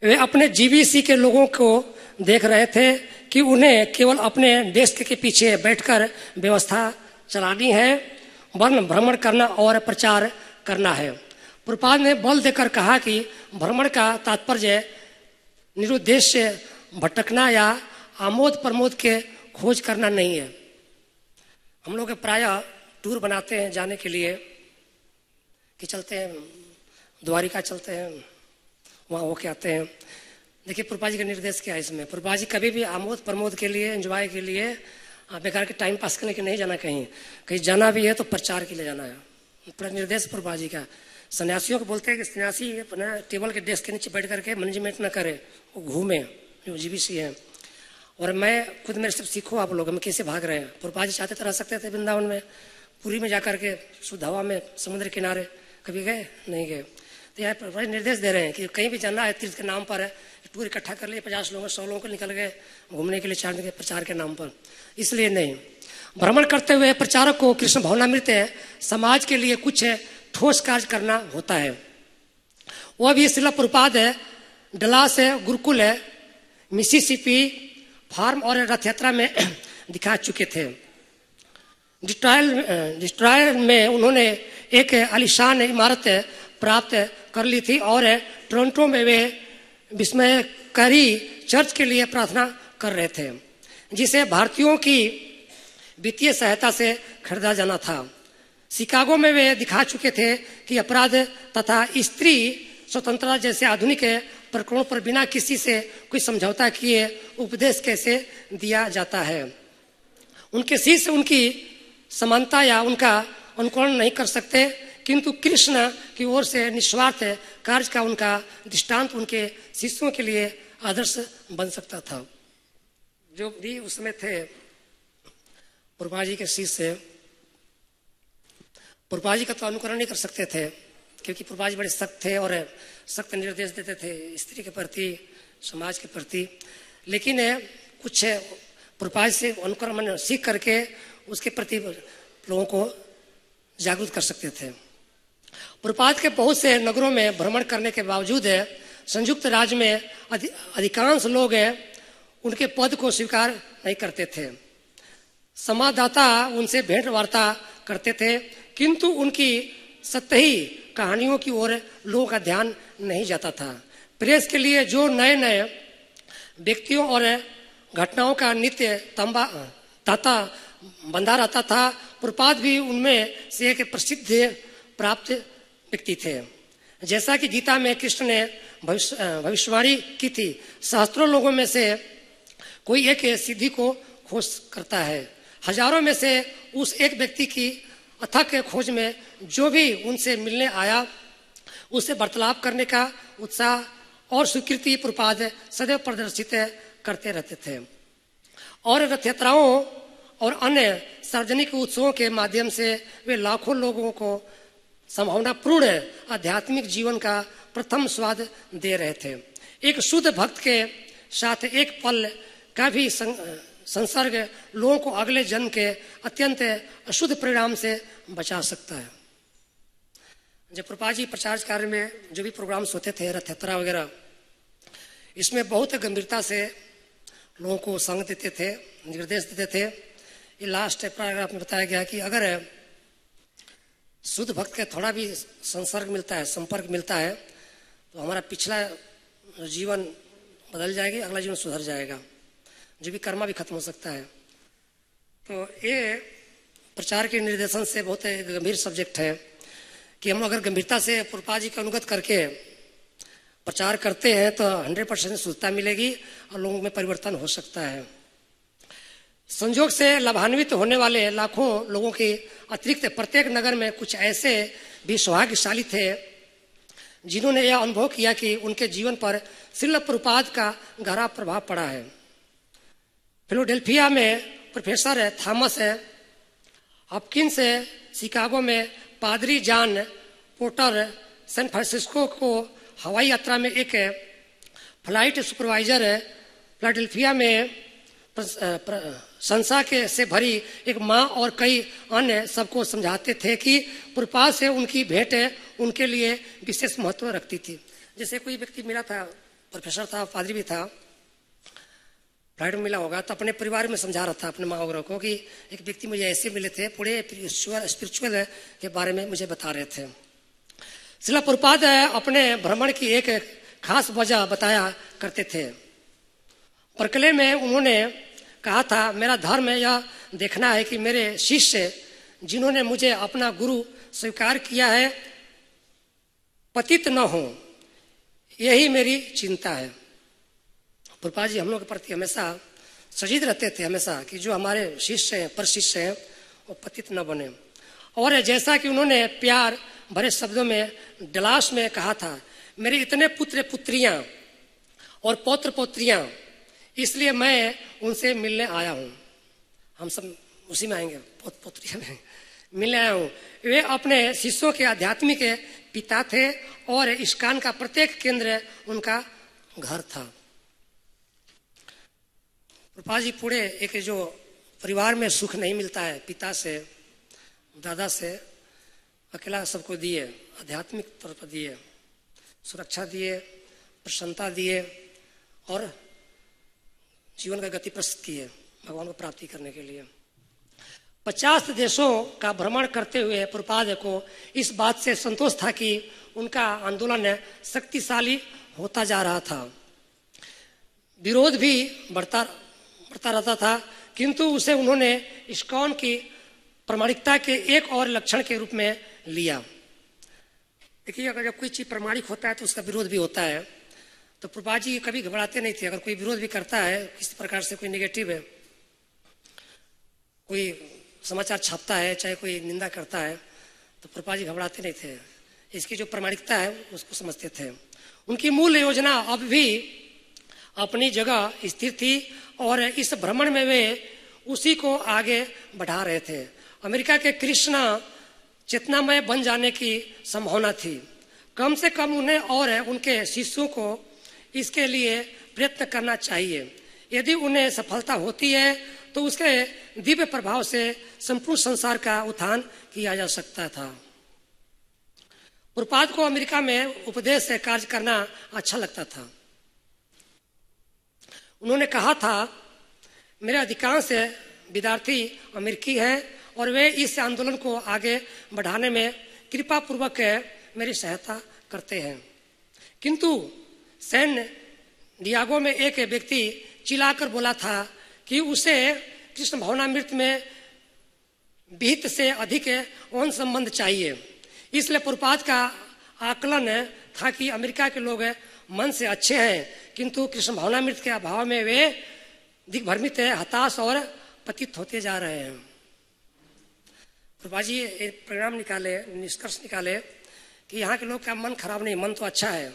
वे अपने जीबीसी के लोगों को देख रहे थे कि उन्हें केवल अपने डेस्क के पीछे बैठकर व्यवस्था चलानी है, वरन भ्रमण करना और प्रचार करना है। प्रभुपाद ने बल देकर कहा कि भ्रमण का तात्पर्य निरुद्देश्य भटकना या आमोद प्रमोद के खोज करना नहीं है। हम लोग प्रायः टूर बनाते हैं जाने के लिए कि चलते हैं द्वारिका, चलते हैं वहाँ होके आते हैं। देखिए प्रभुपाद जी का निर्देश क्या है इसमें। प्रभुपाद जी कभी भी आमोद प्रमोद के लिए, एंजॉय के लिए, बेकार के टाइम पास करने के नहीं जाना, कहीं जाना भी है तो प्रचार के लिए जाना है। पूरा निर्देश प्रभुपाद जी का। सन्यासियों को बोलते हैं कि सन्यासी अपना टेबल के डेस्क के नीचे बैठ करके मैनेजमेंट न करे, वो घूमे, जो जीबीसी है। और मैं खुद मेरे सब सीखो आप लोग, हम कैसे भाग रहे हैं। प्रभुपाद जी चाहते तो रह सकते थे वृंदावन में, पुरी में जाकर के शुद्ध हवा में समुद्र किनारे, कभी गए नहीं गए। तो यहाँ निर्देश दे रहे हैं कि कहीं भी जाना है तीर्थ के नाम पर है, टूर इकट्ठा कर लिए 50 लोगों 100 लोगों को निकल गए घूमने के लिए, 4 दिन के प्रचार के नाम पर। इसलिए नहीं, भ्रमण करते हुए प्रचारक को कृष्ण भावनामृत समाज के लिए कुछ ठोस कार्य करना होता है। वह भी Srila Prabhupada Dallas gurukul Mississippi farm और रथ यात्रा में दिखा चुके थे। डिस्ट्रॉयर में उन्होंने एक आलीशान इमारत प्राप्त कर ली थी और टोरंटो में वे विस्मयकारी चर्च के लिए प्रार्थना कर रहे थे, जिसे भारतीयों की वित्तीय सहायता से खरीदा जाना था। शिकागो में वे दिखा चुके थे कि अपराध तथा स्त्री स्वतंत्रता जैसे आधुनिक प्रकरणों पर बिना किसी से कोई समझौता किए उपदेश कैसे दिया जाता है। उनके शिष्य उनकी समानता या उनका अनुकरण नहीं कर सकते, किंतु कृष्ण की ओर से निस्वार्थ कार्य का उनका दृष्टांत उनके शिष्यों के लिए आदर्श बन सकता था। जो भी उसमें थे प्रभुपाद जी के शिष्य, प्रभुपाद जी का तो अनुकरण नहीं कर सकते थे, क्योंकि प्रभुपाद जी बड़े सख्त थे और सख्त निर्देश देते थे स्त्री के प्रति, समाज के प्रति। लेकिन कुछ प्रभुपाद से अनुकरण सीख करके उसके प्रति लोगों को जागरूक कर सकते थे। प्रभुपाद के बहुत से नगरों में भ्रमण करने के बावजूद संयुक्त राज्य में अधिकांश लोग उनके पद को स्वीकार नहीं करते थे। संवाददाता उनसे भेंट वार्ता करते थे, किंतु उनकी सतही कहानियों की ओर लोगों का ध्यान नहीं जाता था। प्रेस के लिए जो नए नए व्यक्तियों और घटनाओं का नित्य ताता बंधा रहता था, प्रभुपाद भी उनमें से एक प्रसिद्ध प्राप्त व्यक्ति थे। जैसा कि गीता में कृष्ण ने भविष्यवाणी की थी, सहस्त्रों लोगों में से कोई एक सिद्धि को खोज करता है। हजारों में से उस एक व्यक्ति की अथक खोज में जो भी उनसे मिलने आया, उससे वार्तालाप करने का उत्साह और स्वीकृति प्रभुपाद सदैव प्रदर्शित करते रहते थे। और रथ यात्राओं और अन्य सार्वजनिक उत्सवों के माध्यम से वे लाखों लोगों को संभावनापूर्ण आध्यात्मिक जीवन का प्रथम स्वाद दे रहे थे। एक शुद्ध भक्त के साथ एक पल का भी संसर्ग लोगों को अगले जन्म के अत्यंत अशुद्ध परिणाम से बचा सकता है। जब प्रभुपाद जी प्रचार कार्य में जो भी प्रोग्राम्स होते थे, रथ यात्रा वगैरह, इसमें बहुत गंभीरता से लोगों को संग देते थे, निर्देश देते थे। ये लास्ट पैराग्राफ में बताया गया कि अगर शुद्ध भक्त का थोड़ा भी संसर्ग मिलता है, संपर्क मिलता है, तो हमारा पिछला जीवन बदल जाएगी, अगला जीवन सुधर जाएगा, जो भी कर्मा भी खत्म हो सकता है। तो ये प्रचार के निर्देशन से बहुत गंभीर सब्जेक्ट है। कि हम अगर गंभीरता से प्रभुपाद जी का अनुगत करके प्रचार करते हैं तो 100% शुद्धता मिलेगी और लोगों में परिवर्तन हो सकता है। संयोग से लाभान्वित होने वाले लाखों लोगों के अतिरिक्त प्रत्येक नगर में कुछ ऐसे भी सौभाग्यशाली थे जिन्होंने यह अनुभव किया कि उनके जीवन पर श्रील प्रभुपाद का गहरा प्रभाव पड़ा है। फिलाडेल्फिया में प्रोफेसर थॉमस हॉपकिंस है, शिकागो में पादरी जॉन पोर्टर, सैन फ्रांसिस्को को हवाई यात्रा में एक फ्लाइट सुपरवाइजर है, फिलाडेल्फिया में संसा के से भरी एक माँ और कई अन्य सबको समझाते थे कि प्रभुपाद से उनकी भेंट उनके लिए विशेष महत्व रखती थी। जैसे कोई व्यक्ति मिला था, प्रोफेसर था, पादरी भी था, फ्लाइट में मिला होगा तो अपने परिवार में समझा रहा था अपने माँ वगैरह को कि एक व्यक्ति मुझे ऐसे मिले थे, पूरे स्पिरिचुअल के बारे में मुझे बता रहे थे। श्रील प्रभुपाद अपने भ्रमण की एक खास वजह बताया करते थे। बर्कले में उन्होंने कहा था, मेरा धर्म यह देखना है कि मेरे शिष्य जिन्होंने मुझे अपना गुरु स्वीकार किया है पतित न हो, यही मेरी चिंता है। प्रभुपाद जी हम लोग के प्रति हमेशा सजग रहते थे हमेशा कि जो हमारे शिष्य हैं, पर शिष्य हैं, वो पतित न बने। और जैसा कि उन्होंने प्यार भरे शब्दों में डलास में कहा था, मेरे इतने पुत्र पुत्रियां और पौत्र पौत्रियां, इसलिए मैं उनसे मिलने आया हूँ। हम सब उसी में आएंगे, पोत्रियां में मिलने आया हूँ। वे अपने शिष्यों के आध्यात्मिक पिता थे और इस्कान का प्रत्येक केंद्र उनका घर था। प्रभुपाद जी पूरे एक जो परिवार में सुख नहीं मिलता है, पिता से, दादा से, अकेला सबको दिए, आध्यात्मिक तौर पर दिए, सुरक्षा दिए, प्रसन्नता दिए और जीवन का गति प्रस्तुत किए भगवान को प्राप्ति करने के लिए। 50 देशों का भ्रमण करते हुए प्रभुपाद को इस बात से संतोष था कि उनका आंदोलन शक्तिशाली होता जा रहा था। विरोध भी बढ़ता रहता था, किंतु उसे उन्होंने इस्कॉन की प्रामाणिकता के एक और लक्षण के रूप में लिया। देखिए, अगर जब कोई चीज प्रामाणिक होता है तो उसका विरोध भी होता है। तो प्रभुपाद जी कभी घबराते नहीं थे। अगर कोई विरोध भी करता है किसी प्रकार से, कोई नेगेटिव है, कोई समाचार छापता है, चाहे कोई निंदा करता है, तो प्रभुपाद जी घबराते नहीं थे। इसकी जो प्रामाणिकता है उसको समझते थे। उनकी मूल योजना अब भी अपनी जगह स्थिर थी और इस भ्रमण में वे उसी को आगे बढ़ा रहे थे। अमेरिका के कृष्णा चेतनामय बन जाने की संभावना थी। कम से कम उन्हें और उनके शिष्यों को इसके लिए प्रयत्न करना चाहिए। यदि उन्हें सफलता होती है तो उसके दिव्य प्रभाव से संपूर्ण संसार का उत्थान किया जा सकता था। प्रभुपाद को अमेरिका में उपदेश से कार्य करना अच्छा लगता था। उन्होंने कहा था, मेरे अधिकांश विद्यार्थी अमेरिकी हैं और वे इस आंदोलन को आगे बढ़ाने में कृपा पूर्वक मेरी सहायता करते हैं। किंतु सैन डियागो में एक व्यक्ति चिल्लाकर बोला था कि उसे कृष्ण भावनामृत में विहित से अधिक यौन संबंध चाहिए। इसलिए प्रभुपाद का आकलन था कि अमेरिका के लोग मन से अच्छे हैं, किंतु कृष्ण भावनामृत के अभाव में वे दिग्भ्रमित, हताश और पतित होते जा रहे हैं। प्रभुपाद जी एक परिणाम निकाले, निष्कर्ष निकाले कि यहाँ के लोग का मन खराब नहीं, मन तो अच्छा है,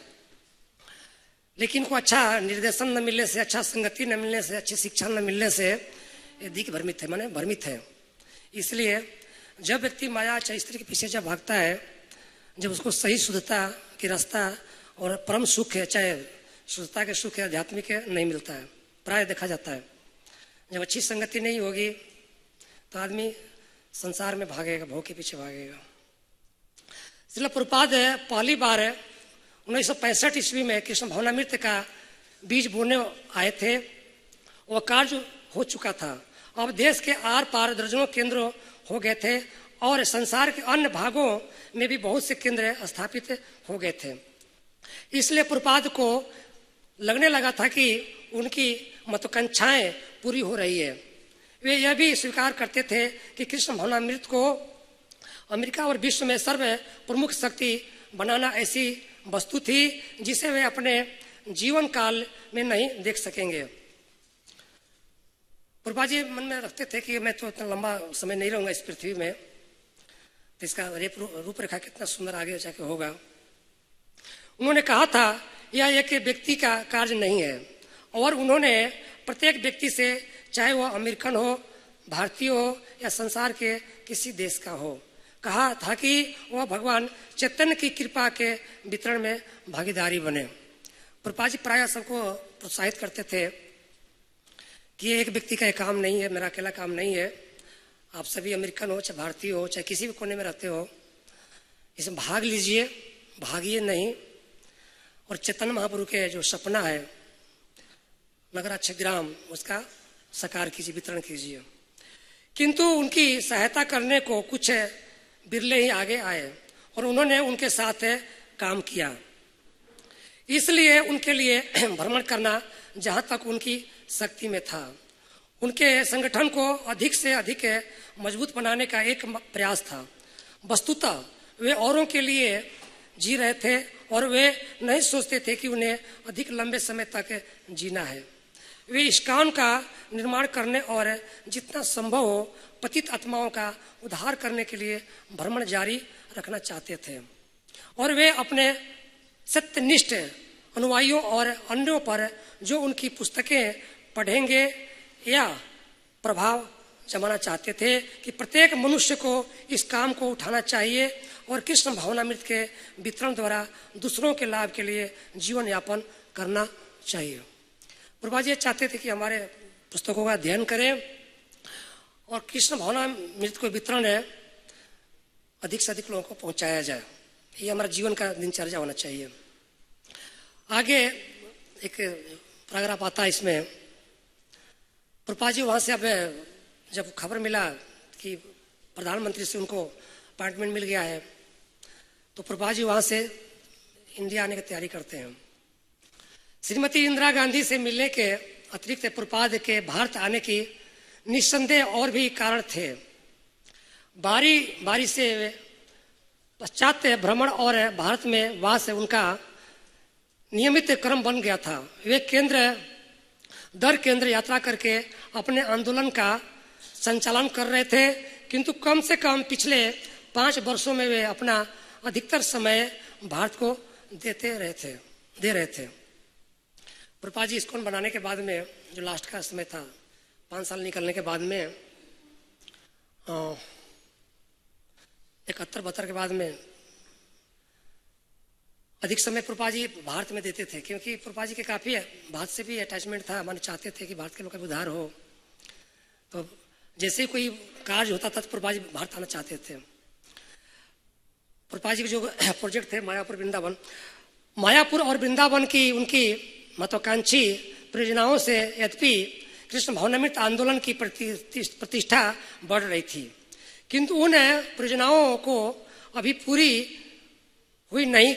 लेकिन को अच्छा निर्देशन न मिलने से, अच्छा संगति न मिलने से, अच्छी शिक्षा न मिलने से ये दिग्भ्रमित है, माने भ्रमित है। इसलिए जब व्यक्ति माया चाहे स्त्री के पीछे जब भागता है, जब उसको सही शुद्धता की रास्ता और परम सुख है, चाहे शुद्धता के सुख है, आध्यात्मिक है, नहीं मिलता है। प्राय देखा जाता है जब अच्छी संगति नहीं होगी तो आदमी संसार में भागेगा, भोग के पीछे भागेगा। श्रील प्रभुपाद पहली बार 1965 ईस्वी में कृष्ण भावनामृत का बीज बोने आए थे। वह कार्य हो चुका था। अब देश के आर पार दर्जनों केंद्र हो गए थे और संसार के अन्य भागों में भी बहुत से केंद्र स्थापित हो गए थे। इसलिए प्रभुपाद को लगने लगा था कि उनकी महत्वाकांक्षाएं पूरी हो रही है। वे यह भी स्वीकार करते थे कि कृष्ण भावनामृत को अमेरिका और विश्व में सर्व प्रमुख शक्ति बनाना ऐसी वस्तु थी जिसे वे अपने जीवन काल में नहीं देख सकेंगे। प्रभुपाद जी मन में रखते थे कि मैं तो इतना लंबा समय नहीं रहूंगा इस पृथ्वी में, तो इसका रूपरेखा कितना सुंदर आगे जाके होगा। उन्होंने कहा था यह एक व्यक्ति का कार्य नहीं है, और उन्होंने प्रत्येक व्यक्ति से, चाहे वह अमेरिकन हो, भारतीय हो या संसार के किसी देश का हो, कहा था कि वह भगवान चैतन्य की कृपा के वितरण में भागीदारी बने। प्रभुपाद जी प्राय सबको प्रोत्साहित करते थे कि ये एक व्यक्ति का काम नहीं है, मेरा अकेला काम नहीं है, आप सभी अमेरिकन हो, चाहे भारतीय हो, चाहे किसी भी कोने में रहते हो, इसमें भाग लीजिए, भागिए नहीं, और चैतन्य महाप्रभु के जो सपना है नगराक्षग्राम, उसका साकार कीजिए, वितरण कीजिए। किंतु उनकी सहायता करने को कुछ बिरले ही आगे आए और उन्होंने उनके साथ काम किया। इसलिए उनके लिए भ्रमण करना जहां तक उनकी शक्ति में था, उनके संगठन को अधिक से अधिक मजबूत बनाने का एक प्रयास था। वस्तुतः वे औरों के लिए जी रहे थे और वे नहीं सोचते थे कि उन्हें अधिक लंबे समय तक जीना है। वे इस्कॉन का निर्माण करने और जितना संभव हो पतित आत्माओं का उद्धार करने के लिए भ्रमण जारी रखना चाहते थे, और वे अपने सत्यनिष्ठ अनुयायियों और अन्यों पर जो उनकी पुस्तकें पढ़ेंगे या प्रभाव जमाना चाहते थे कि प्रत्येक मनुष्य को इस काम को उठाना चाहिए और कृष्ण भावनामृत के वितरण द्वारा दूसरों के लाभ के लिए जीवन यापन करना चाहिए। प्रभुपाद जी चाहते थे कि हमारे पुस्तकों का अध्ययन करें और कृष्ण भावनामृत को वितरण अधिक से अधिक लोगों को पहुंचाया जाए। ये हमारा जीवन का दिनचर्या होना चाहिए। आगे एक पैराग्राफ आता है इसमें, प्रभुपाद जी वहां से अब जब खबर मिला कि प्रधानमंत्री से उनको अपॉइंटमेंट मिल गया है, तो प्रभुपाद जी वहां से इंडिया आने की तैयारी करते हैं। श्रीमती इंदिरा गांधी से मिलने के अतिरिक्त प्रभुपाद के भारत आने की निस्संदेह और भी कारण थे। बारी बारी से पाश्चात्य भ्रमण और भारत में वास उनका नियमित क्रम बन गया था। वे केंद्र दर केंद्र यात्रा करके अपने आंदोलन का संचालन कर रहे थे, किंतु कम से कम पिछले 5 वर्षों में वे अपना अधिकतर समय भारत को दे रहे थे। प्रभुपाद जी इस्कॉन बनाने के बाद में जो लास्ट का समय था, 5 साल निकलने के बाद में 71-72 के बाद में अधिक समय प्रभुपाद जी भारत में देते थे, क्योंकि प्रभुपाद जी के काफी भारत से भी अटैचमेंट था। माने चाहते थे कि भारत के लोग का उद्धार हो, तो जैसे ही कोई कार्य होता था तो प्रभुपाद जी भारत आना चाहते थे। प्रभुपाद जी के जो प्रोजेक्ट थे मायापुर और वृंदावन की उनकी महत्वाकांक्षी परियोजनाओं से यद्यपि कृष्ण भावनामृत आंदोलन की प्रतिष्ठा बढ़ रही थी, किंतु उन परियोजनाओं को अभी पूरी हुई नहीं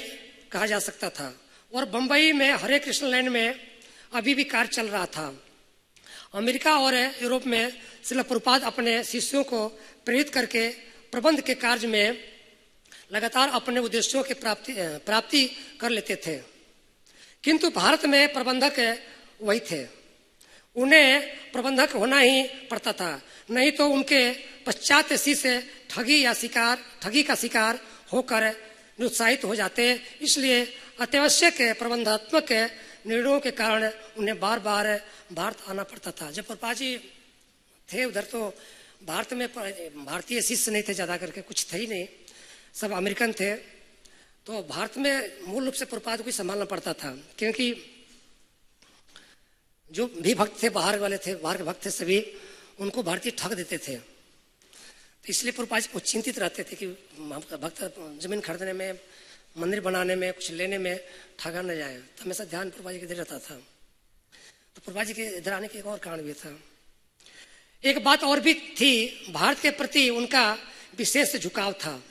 कहा जा सकता था, और बंबई में हरे कृष्ण लैंड में अभी भी कार्य चल रहा था। अमेरिका और यूरोप में श्रील प्रभुपाद अपने शिष्यों को प्रेरित करके प्रबंध के कार्य में लगातार अपने उद्देश्यों की प्राप्ति कर लेते थे, किंतु भारत में प्रबंधक वही थे। उन्हें प्रबंधक होना ही पड़ता था, नहीं तो उनके पश्चात शिष्य ठगी का शिकार होकर निरुत्साहित हो जाते। इसलिए अत्यावश्यक प्रबंधात्मक निर्णयों के कारण उन्हें बार बार भारत आना पड़ता था। जब प्रभुपाद जी थे उधर तो भारत में भारतीय शिष्य नहीं थे, ज्यादा करके कुछ थे ही नहीं, सब अमेरिकन थे। तो भारत में मूल रूप से प्रभुपाद को ही संभालना पड़ता था, क्योंकि जो भी भक्त थे बाहर वाले थे, बाहर के भक्त थे, सभी उनको भारतीय ठग देते थे। तो इसलिए प्रभुपाद जी चिंतित रहते थे कि भक्त जमीन खरीदने में, मंदिर बनाने में, कुछ लेने में ठगा न जाए। तो हमेशा ध्यान प्रभुपाद जी के इधर रहता था। तो प्रभुपाद जी के इधर आने के एक और कारण भी था। एक बात और भी थी, भारत के प्रति उनका विशेष झुकाव था।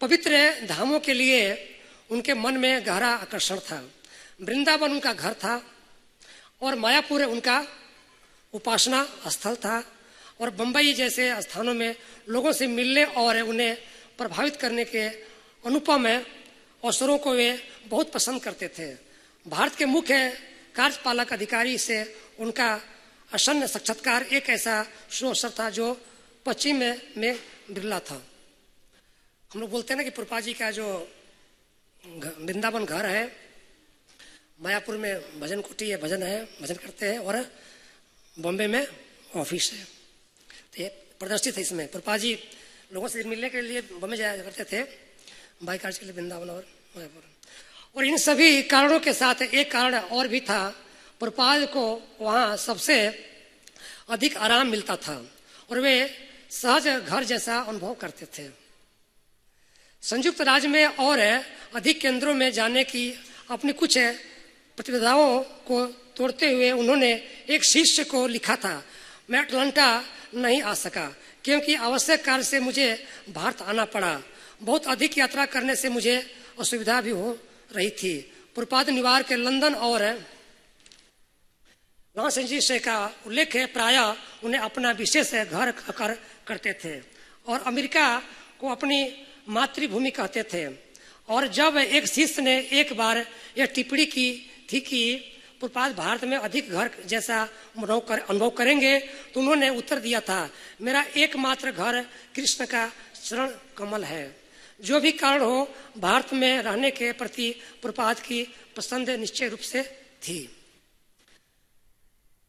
पवित्र धामों के लिए उनके मन में गहरा आकर्षण था। वृंदावन उनका घर था और मायापुर उनका उपासना स्थल था, और बम्बई जैसे स्थानों में लोगों से मिलने और उन्हें प्रभावित करने के अनुपम अवसरों को वे बहुत पसंद करते थे। भारत के मुख्य कार्यपालक अधिकारी से उनका आसन्न साक्षात्कार एक ऐसा सुअवसर था जो पश्चिम में बिरला था। हम लोग बोलते हैं ना कि प्रभुपाद जी का जो वृंदावन घर है, मायापुर में भजन कुटी है, भजन है, भजन करते हैं, और बॉम्बे में ऑफिस है। तो ये प्रदर्शित है इसमें। प्रभुपाद जी लोगों से मिलने के लिए बॉम्बे जाया करते थे, बाई कार्य के लिए वृंदावन और मायापुर। और इन सभी कारणों के साथ एक कारण और भी था, प्रभुपाद को वहाँ सबसे अधिक आराम मिलता था और वे सहज घर जैसा अनुभव करते थे। संयुक्त राज्य में और अधिक केंद्रों में जाने की अपनी कुछ प्रतिबद्धताओं को तोड़ते हुए उन्होंने एक शिष्य को लिखा था, मैं अटलांटा नहीं आ सका क्योंकि आवश्यक कार्य से मुझे भारत आना पड़ा। बहुत अधिक यात्रा करने से मुझे असुविधा भी हो रही थी। प्रभुपाद निवार के लंदन और लॉस एंजलिस का उल्लेख है, प्रायः उन्हें अपना विशेष घर करते थे और अमेरिका को अपनी मातृभूमि कहते थे। और जब एक शिष्य ने एक बार यह टिप्पणी की थी कि प्रभुपाद भारत में अधिक घर जैसा अनुभव करेंगे, तो उन्होंने उत्तर दिया था, मेरा एकमात्र घर कृष्ण का चरण कमल है। जो भी कारण हो, भारत में रहने के प्रति प्रभुपाद की पसंद निश्चय रूप से थी।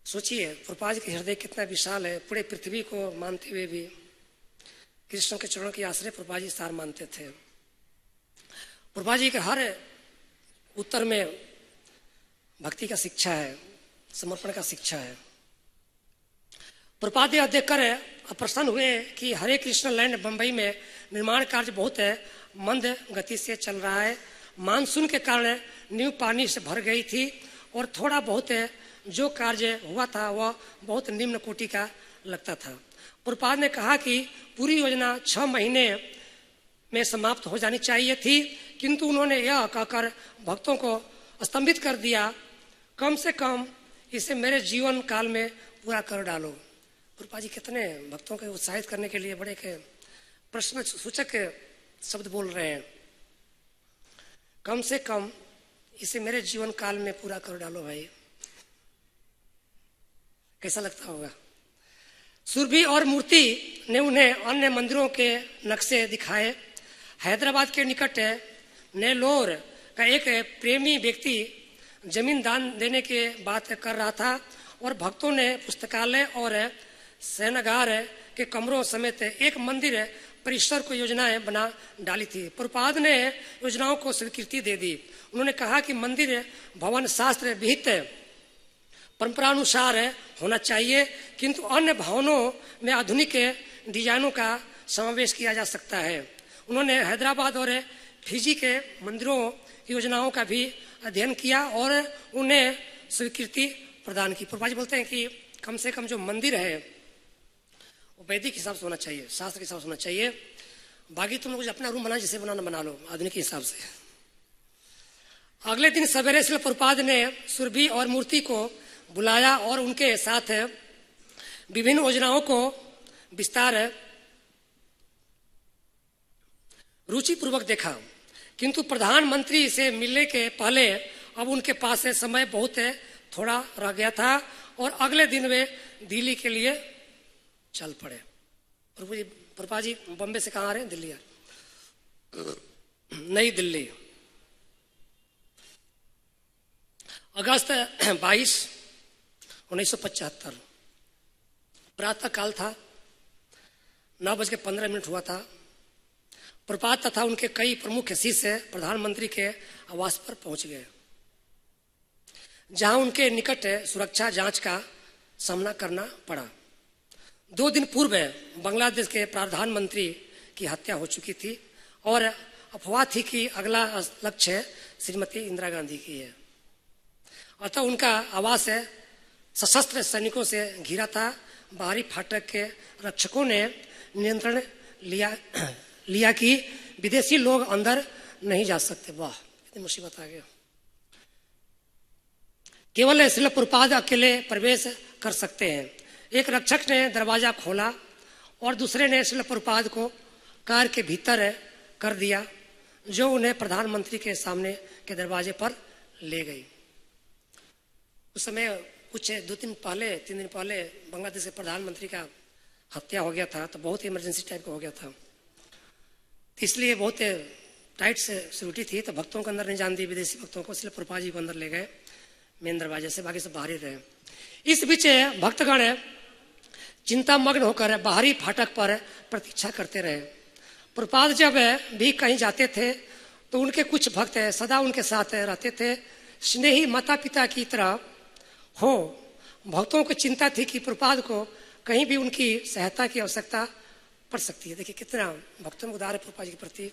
सोचिए प्रभुपाद के हृदय कितना विशाल है। पूरे पृथ्वी को मानते हुए भी कृष्ण के चरणों के आश्रय प्रभुपाद जी सार मानते थे। प्रभुपाद जी के हर उत्तर में भक्ति का शिक्षा है, समर्पण का शिक्षा है। प्रभुपाद यह देखकर प्रसन्न हुए कि हरे कृष्ण लैंड बंबई में निर्माण कार्य बहुत मंद गति से चल रहा है। मानसून के कारण नींव पानी से भर गई थी और थोड़ा बहुत जो कार्य हुआ था वह बहुत निम्न कोटि का लगता था। प्रभुपाद ने कहा कि पूरी योजना 6 महीने में समाप्त हो जानी चाहिए थी, किंतु उन्होंने यह कहकर भक्तों को स्तंभित कर दिया, कम से कम इसे मेरे जीवन काल में पूरा कर डालो। प्रभुपाद जी कितने भक्तों को उत्साहित करने के लिए बड़े के प्रश्न सूचक शब्द बोल रहे हैं, कम से कम इसे मेरे जीवन काल में पूरा कर डालो। भाई कैसा लगता होगा। सुरभि और मूर्ति ने उन्हें अन्य मंदिरों के नक्शे दिखाए। हैदराबाद के निकट नेल्लोर का एक प्रेमी व्यक्ति जमीन दान देने की बात कर रहा था और भक्तों ने पुस्तकालय और शयनागार के कमरों समेत एक मंदिर परिसर को योजनाएं बना डाली थी। प्रभुपाद ने योजनाओं को स्वीकृति दे दी। उन्होंने कहा कि मंदिर भवन शास्त्र विहित परंपरानुसार होना चाहिए, किंतु अन्य भवनों में आधुनिक डिजाइनों का समावेश किया जा सकता है। उन्होंने हैदराबाद और फिजी के मंदिरों की योजनाओं का भी अध्ययन किया और उन्हें स्वीकृति प्रदान की। प्रभुपाद जी बोलते हैं कि कम से कम जो मंदिर है वो वैदिक हिसाब से होना चाहिए, शास्त्र के हिसाब से होना चाहिए। बाकी तुम लोग अपना रूम बना, जिसे बनाना बना लो आधुनिक हिसाब से। अगले दिन सवेरे श्रील प्रभुपाद ने सुरभि और मूर्ति को बुलाया और उनके साथ विभिन्न योजनाओं को विस्तार रुचिपूर्वक देखा, किंतु प्रधानमंत्री से मिलने के पहले अब उनके पास समय बहुत थोड़ा रह गया था और अगले दिन वे दिल्ली के लिए चल पड़े। प्रभुपाद जी बॉम्बे से कहाँ आ रहे हैं? दिल्ली नई दिल्ली। अगस्त 22, 1975 प्रातः काल था। 9:15 हुआ था। प्रभुपाद तथा उनके कई प्रमुख शिष्य प्रधानमंत्री के आवास पर पहुंच गए, जहां उनके निकट सुरक्षा जांच का सामना करना पड़ा। 2 दिन पूर्व बांग्लादेश के प्रधानमंत्री की हत्या हो चुकी थी और अफवाह थी कि अगला लक्ष्य श्रीमती इंदिरा गांधी की है। अतः उनका आवास सशस्त्र सैनिकों से घिरा था। बाहरी फाटक के रक्षकों ने नियंत्रण लिया कि विदेशी लोग अंदर नहीं जा सकते। वाह, इतनी मुसीबत आ गया। केवल श्रील प्रभुपाद अकेले प्रवेश कर सकते हैं। एक रक्षक ने दरवाजा खोला और दूसरे ने श्रील प्रभुपाद को कार के भीतर कर दिया, जो उन्हें प्रधानमंत्री के सामने के दरवाजे पर ले गई। उस समय कुछ 3 दिन पहले बांग्लादेश के प्रधानमंत्री का हत्या हो गया था, तो बहुत ही इमरजेंसी टाइप का हो गया था, तो इसलिए बहुत टाइट से सिक्योरिटी थी, तो भक्तों को अंदर नहीं जान दी, विदेशी भक्तों को, इसलिए प्रभुपाद जी को अंदर ले गए मेन दरवाजे से, बाकी सब बाहर ही रहे। इस बीच भक्तगण चिंता मग्न होकर बाहरी फाटक पर प्रतीक्षा करते रहे। प्रभुपाद जब भी कहीं जाते थे तो उनके कुछ भक्त सदा उनके साथ रहते थे, स्नेही माता पिता की तरह हो। भक्तों को चिंता थी कि प्रभुपाद को कहीं भी उनकी सहायता की आवश्यकता पड़ सकती है। देखिए कितना भक्तों में उदार है प्रभुपाद जी के प्रति,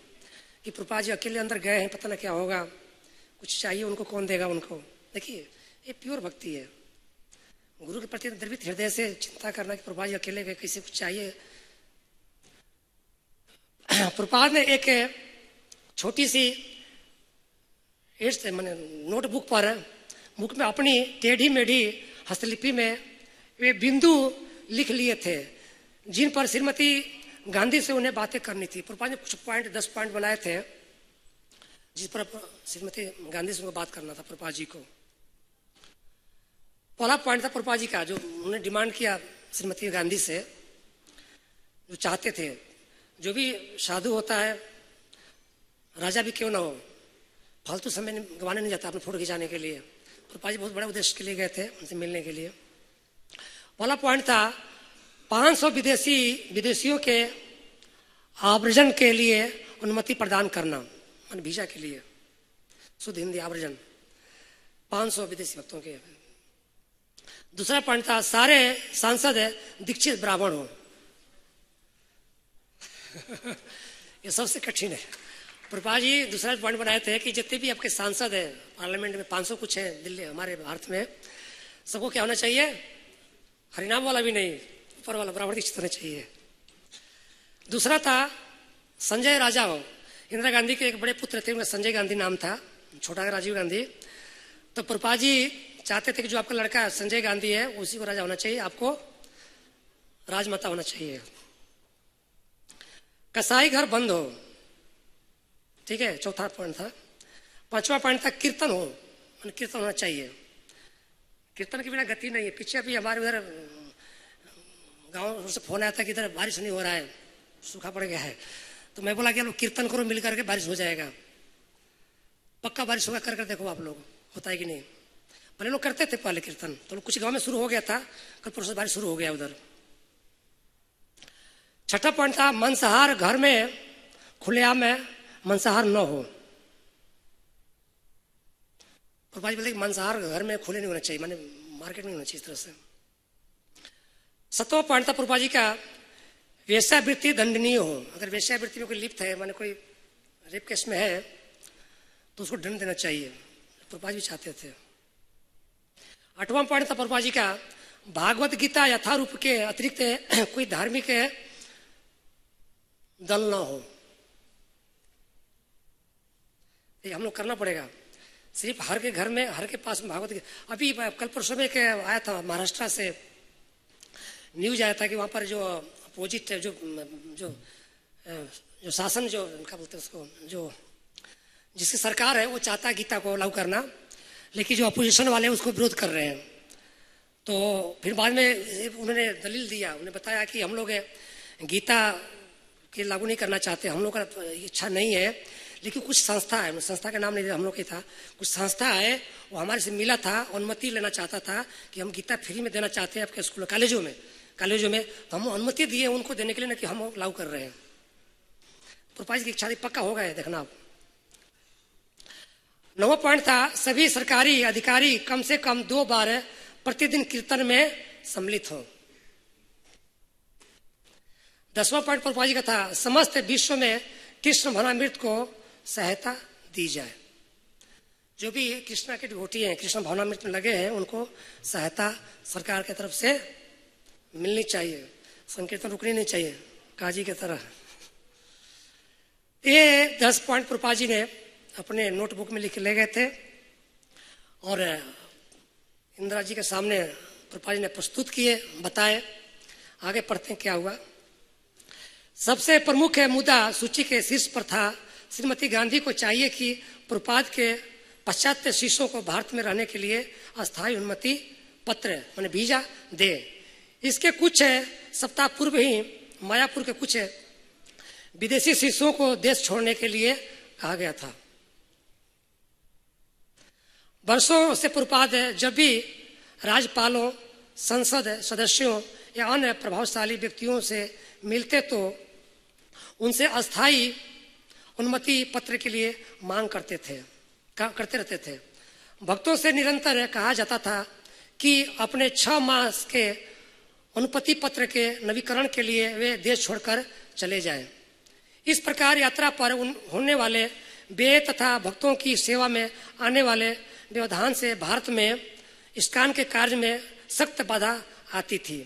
कि प्रभुपाद जी अकेले अंदर गए हैं, पता ना क्या होगा, कुछ चाहिए उनको, कौन देगा उनको। देखिए ये प्योर भक्ति है, गुरु के प्रति द्रवित हृदय से चिंता करना कि प्रभुपाद जी अकेले गए, किसी कुछ चाहिए। प्रभुपाद ने एक छोटी सी मैंने नोटबुक पर बुक में अपनी टेढ़ी मेढ़ी हस्तलिपि में वे बिंदु लिख लिए थे जिन पर श्रीमती गांधी से उन्हें बातें करनी थी। प्रभुपाद ने कुछ 10 पॉइंट बनाए थे जिस पर श्रीमती गांधी से उनको बात करना था प्रभुपाद जी को। पहला पॉइंट था प्रभुपाद जी का, जो उन्होंने डिमांड किया श्रीमती गांधी से, जो चाहते थे जो भी साधु होता है, राजा भी क्यों ना हो, फालतू समय गंवाने नहीं जाता अपने फोटो खिंचाने के लिए। प्रभुपाद जी बहुत बड़े उद्देश्य के लिए गए थे उनसे मिलने के लिए। पहला पॉइंट था 500 विदेशियों के आव्रजन के लिए अनुमति प्रदान करना, मान वीजा के लिए, शुद्ध हिंदी आव्रजन 500 विदेशी भक्तों के। दूसरा पॉइंट था सारे सांसद दीक्षित ब्राह्मण हो। ये सबसे कठिन है। प्रभुपाद जी दूसरा पॉइंट बनाए थे कि जितने भी आपके सांसद हैं पार्लियामेंट में, 500 कुछ हैं दिल्ली हमारे भारत में, सबको क्या होना चाहिए, हरिनाम वाला भी नहीं, ऊपर वाला ब्राह्मण दीक्षित होना चाहिए। दूसरा था संजय राजा हो। इंदिरा गांधी के एक बड़े पुत्र थे, उनका संजय गांधी नाम था, छोटा राजीव गांधी। तो प्रभुपाद जी चाहते थे कि जो आपका लड़का संजय गांधी है उसी को राजा होना चाहिए, आपको राजमाता होना चाहिए। कसाई घर बंद हो, ठीक है, चौथा पॉइंट था। पांचवा पॉइंट था कीर्तन हो, कीर्तन होना चाहिए। कीर्तन के बिना गति नहीं है। पीछे अभी हमारे उधर गांव से फोन आया था कि इधर बारिश नहीं हो रहा है, सूखा पड़ गया है, तो मैं बोला कि लोग कीर्तन करो मिल करके, बारिश हो जाएगा, पक्का बारिश होगा, कर देखो आप लोग होता है कि नहीं। पहले लोग करते थे पहले कीर्तन, तो कुछ गांव में शुरू हो गया था, कल परसों बारिश शुरू हो गया उधर। छठा पॉइंट था मांसाहार घर में खुलेआम में मांसाहार न हो। प्रभुपाद जी बोलते मांसाहार घर में खुले नहीं होना चाहिए, माने मार्केट में होना चाहिए इस तरह से। सातवां पॉइंट था प्रभुपाद जी का वेश्यावृत्ति दंडनीय हो। अगर वेश्यावृत्ति में कोई लिप्त है, माने कोई रेप केस में है, तो उसको दंड देना चाहिए, प्रभुपाद जी चाहते थे। आठवां पॉइंट था प्रभुपाद जी का भागवत गीता यथारूप के अतिरिक्त कोई धार्मिक दल ना हो। ये हम लोग करना पड़ेगा, सिर्फ हर के घर में, हर के पास भागवत गीता। अभी कल परसों में आया था महाराष्ट्र से न्यूज आया था कि वहां पर जो अपोजिट जो जो जो शासन जो क्या बोलते हैं उसको, जो जिसकी सरकार है वो चाहता है गीता को लागू करना, लेकिन जो अपोजिशन वाले हैं उसको विरोध कर रहे हैं। तो फिर बाद में उन्होंने दलील दिया, उन्होंने बताया कि हम लोग गीता के लागू नहीं करना चाहते, हम लोग का इच्छा नहीं है, लेकिन कुछ संस्था है, संस्था का नाम नहीं हम लोग की था, कुछ संस्था है वो हमारे से मिला था, अनुमति लेना चाहता था कि हम गीता फ्री में देना चाहते हैं आपके स्कूल कॉलेजों में, तो हम अनुमति दिए उनको देने के लिए ना कि हम लागू कर रहे हैं। प्रभुपाद जी की इच्छा पक्का होगा है, देखना आप। 9वां पॉइंट था सभी सरकारी अधिकारी कम से कम 2 बार प्रतिदिन कीर्तन में सम्मिलित हो। 10वां पॉइंट प्रभुपाद जी का था समस्त विश्व में कृष्ण भवनामृत को सहायता दी जाए। जो भी कृष्णा के डिवोटी हैं, कृष्ण भवनामृत में लगे हैं, उनको सहायता सरकार की तरफ से मिलनी चाहिए, संकीर्तन रुकनी नहीं चाहिए काजी की तरह। ये 10 पॉइंट प्रभुपाद जी ने अपने नोटबुक में लिख ले गए थे और इंदिरा जी के सामने प्रभुपाद जी ने प्रस्तुत किए, बताए। आगे पढ़ते हैं क्या हुआ। सबसे प्रमुख मुद्दा सूची के शीर्ष पर था। श्रीमती गांधी को चाहिए कि प्रभुपाद के पाश्चात्य शिष्यों को भारत में रहने के लिए अस्थायी अनुमति पत्र माने वीजा दे। इसके कुछ सप्ताह पूर्व ही मायापुर के कुछ विदेशी शिष्यों को देश छोड़ने के लिए कहा गया था। वर्षों से प्रभुपाद जब भी राज्यपालों, संसद सदस्यों या अन्य प्रभावशाली व्यक्तियों से मिलते तो उनसे अस्थायी अनुमति पत्र के लिए मांग करते रहते थे। भक्तों से निरंतर कहा जाता था कि अपने 6 मास के अनुमति पत्र के नवीकरण के लिए वे देश छोड़कर चले जाएं। इस प्रकार यात्रा पर होने वाले व्यय तथा भक्तों की सेवा में आने वाले व्यवधान से भारत में इस्कान के कार्य में सख्त बाधा आती थी।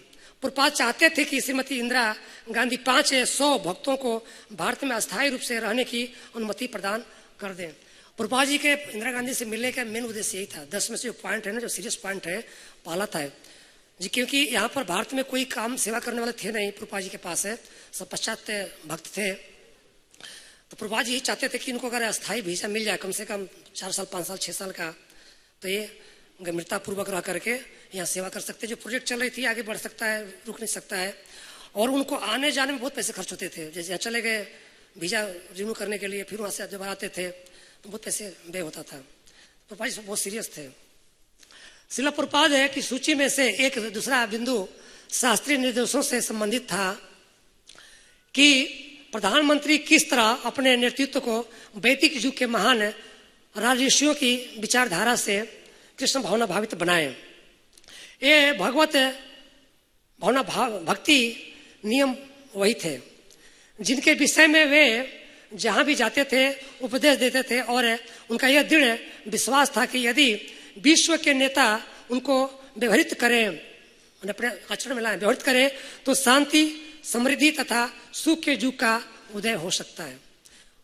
प्रभुपाद चाहते थे कि श्रीमती इंदिरा गांधी 500 भक्तों को भारत में अस्थायी रूप से रहने की अनुमति प्रदान कर दें। प्रभुपाद जी के इंदिरा गांधी से मिलने का मेन उद्देश्य यही था। 10 में से जो पॉइंट है ना, जो सीरियस पॉइंट है, पहला था जी, क्योंकि यहाँ पर भारत में कोई काम सेवा करने वाले थे नहीं। प्रभुपाद जी के पास है सब पाश्चात्य भक्त थे, तो प्रभुपाद जी यही चाहते थे कि इनको अगर अस्थायी वीजा मिल जाए, कम से कम 4 साल 5 साल 6 साल का, तो ये गंभीरता पूर्वक रह करके यहाँ सेवा कर सकते। जो प्रोजेक्ट चल रही थी आगे बढ़ सकता है, रुक नहीं सकता है। और उनको आने जाने में बहुत पैसे खर्च होते थे। जैसे यहाँ चले गए वीजा रिन्यू करने के लिए, फिर वहाँ से जब आते थे तो बहुत पैसे व्यय होता था। प्रभुपाद जी बहुत सीरियस थे। श्रील प्रभुपाद है कि सूची में से एक दूसरा बिंदु शास्त्रीय निर्देशों से संबंधित था कि प्रधानमंत्री किस तरह अपने नेतृत्व को वैदिक युग के महान राजर्षियों की विचारधारा से कृष्ण भावना भावित बनाए। ये भगवत भावना भक्ति नियम वही थे जिनके विषय में वे जहां भी जाते थे उपदेश देते थे, और उनका यह दृढ़ विश्वास था कि यदि विश्व के नेता उनको व्यवहारित करें, अपने आचरण में लाए, व्यवहारित करें, तो शांति, समृद्धि तथा सुख के युग का उदय हो सकता है।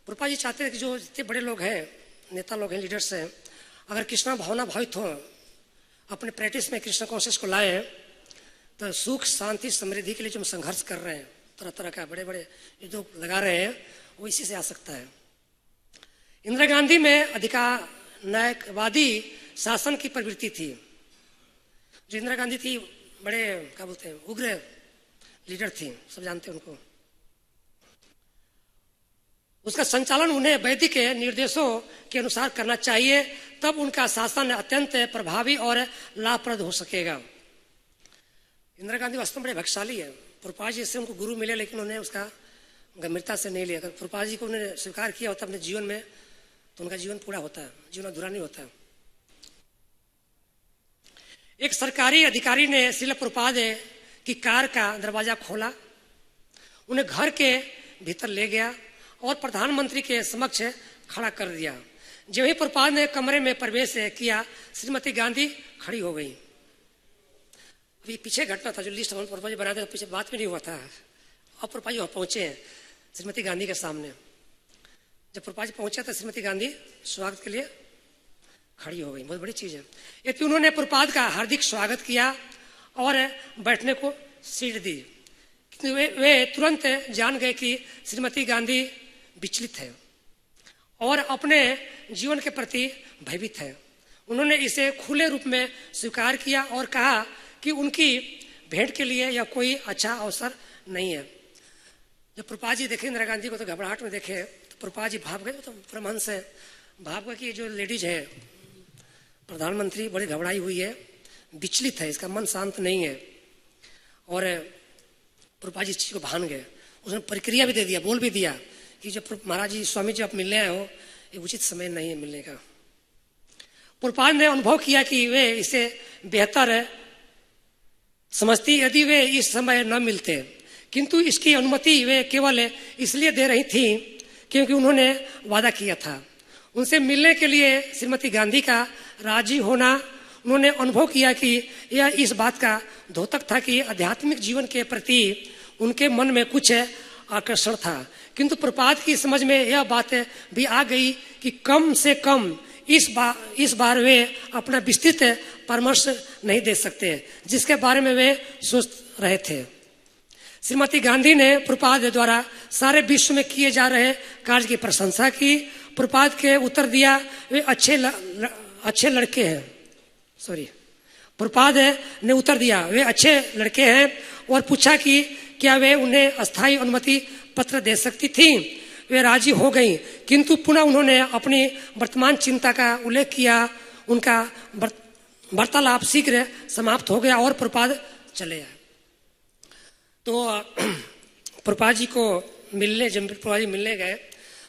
प्रभुपाद जी चाहते हैं कि जो जितने बड़े लोग हैं, नेता लोग हैं, लीडर्स हैं, अगर कृष्ण भावना भावित हो, अपने प्रैक्टिस में कृष्ण कॉन्शियस को लाए, तो सुख, शांति, समृद्धि के लिए जो संघर्ष कर रहे हैं, तरह तरह का बड़े बड़े जो लगा रहे हैं, वो इसी से आ सकता है। इंदिरा गांधी में अधिकार न्यायवादी शासन की प्रवृत्ति थी। जो इंदिरा गांधी थी, बड़े क्या बोलते हैं, उग्र लीडर थी, सब जानते हैं उनको। उसका संचालन उन्हें वैदिक निर्देशों के अनुसार करना चाहिए, तब उनका शासन अत्यंत प्रभावी और लाभप्रद हो सकेगा। इंदिरा गांधी वास्तव में बड़े भाग्यशाली है। प्रभुपाद जी से उनको गुरु मिले, लेकिन उन्हें उसका गंभीरता से नहीं लिया। अगर प्रभुपाद जी को उन्होंने स्वीकार किया होता अपने जीवन में, तो उनका जीवन पूरा होता है, जीवन अधूरा नहीं होता। एक सरकारी अधिकारी ने श्रील प्रभुपाद की कार का दरवाजा खोला, उन्हें घर के भीतर ले गया और प्रधानमंत्री के समक्ष खड़ा कर दिया। जब ही प्रभुपाद ने कमरे में प्रवेश किया, श्रीमती गांधी खड़ी हो गई। अभी पीछे घटना था, जो लिस्ट प्रभुपाद जी बनाते थे, पीछे बात भी नहीं हुआ था। अब प्रभुपाद जी वहां पहुंचे हैं श्रीमती गांधी के सामने। जब प्रभुपाद जी पहुंचे तो श्रीमती गांधी स्वागत के लिए खड़ी हो गई। बहुत बड़ी चीज है। यदि उन्होंने प्रभुपाद का हार्दिक स्वागत किया और बैठने को सीट दी। वे तुरंत जान गए कि श्रीमती गांधी विचलित है और अपने जीवन के प्रति भयभीत है। उन्होंने इसे खुले रूप में स्वीकार किया और कहा कि उनकी भेंट के लिए यह कोई अच्छा अवसर नहीं है। जब प्रभुपाद जी देखे इंदिरा गांधी को, तो घबराहट में देखे, तो प्रभुपाद जी भाव गए। तो परमहंस है, भाव गए कि जो लेडीज है प्रधानमंत्री बड़ी घबराई हुई है, विचलित है, इसका मन शांत नहीं है। और प्रभुपाद जी इस चीज को भान गए। उसने प्रक्रिया भी दे दिया, बोल भी दिया कि जब महाराज जी, स्वामी जी आप मिलने आए हो, ये उचित समय नहीं है मिलने का। प्रभुपाद ने अनुभव किया कि वे इसे बेहतर समझती यदि वे इस समय न मिलते, किंतु इसकी अनुमति वे केवल इसलिए दे रही थी क्योंकि उन्होंने वादा किया था। उनसे मिलने के लिए श्रीमती गांधी का राजी होना, उन्होंने अनुभव किया कि यह इस बात का द्योतक था कि आध्यात्मिक जीवन के प्रति उनके मन में कुछ आकर्षण था। किंतु प्रभुपाद की समझ में यह बात भी आ गई कि कम से कम इस बार वे अपना विस्तृत परामर्श नहीं दे सकते, जिसके बारे में वे सोच रहे थे। श्रीमती गांधी ने प्रभुपाद द्वारा सारे विश्व में किए जा रहे कार्य की प्रशंसा की। प्रभुपाद के उत्तर दिया, वे अच्छे लड़के हैं। प्रभुपाद ने उत्तर दिया, वे अच्छे लड़के हैं, और पूछा कि क्या वे उन्हें अस्थायी अनुमति पत्र दे सकती थी। वे राजी हो गई, किंतु पुनः उन्होंने अपनी वर्तमान चिंता का उल्लेख किया। उनका वार्तालाप शीघ्र समाप्त हो गया और प्रभुपाद चले आए। तो प्रभुपाद जी को मिलने, जब प्रभुपाद जी मिलने गए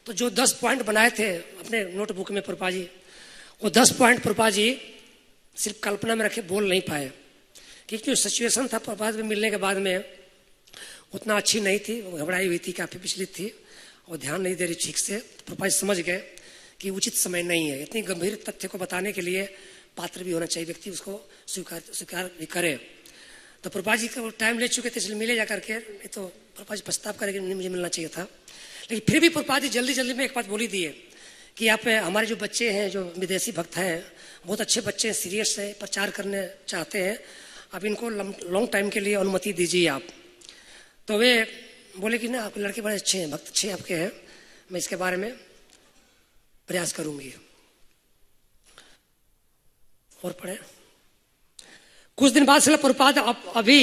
तो जो 10 पॉइंट बनाए थे अपने नोटबुक में प्रभुपाद जी, वो 10 पॉइंट प्रभुपाद जी सिर्फ कल्पना में रखे, बोल नहीं पाए, क्योंकि जो सिचुएशन था प्रभुपाद में मिलने के बाद में उतना अच्छी नहीं थी, घबराई हुई थी, काफी विचलित थी और ध्यान नहीं दे रही ठीक से। प्रभुपाद जी समझ गए कि उचित समय नहीं है, इतनी गंभीर तथ्य को बताने के लिए पात्र भी होना चाहिए, व्यक्ति उसको स्वीकार भी करे। तो प्रभुपाद जी का टाइम ले चुके थे, इसलिए मिले जा करके, नहीं तो प्रभुपाद जी प्रस्ताव करेंगे मुझे मिलना चाहिए था। लेकिन फिर भी प्रभुपाद जी जल्दी में एक बात बोली दिए कि आप हमारे जो बच्चे हैं, जो विदेशी भक्त हैं, बहुत अच्छे बच्चे हैं, सीरियस है, प्रचार करने चाहते हैं, अब इनको लॉन्ग टाइम के लिए अनुमति दीजिए आप। तो वे बोले कि ना, आपके लड़के बड़े अच्छे हैं, भक्त अच्छे आपके हैं, मैं इसके बारे में प्रयास करूंगी। और पढ़े, कुछ दिन बाद प्रभुपाद अभी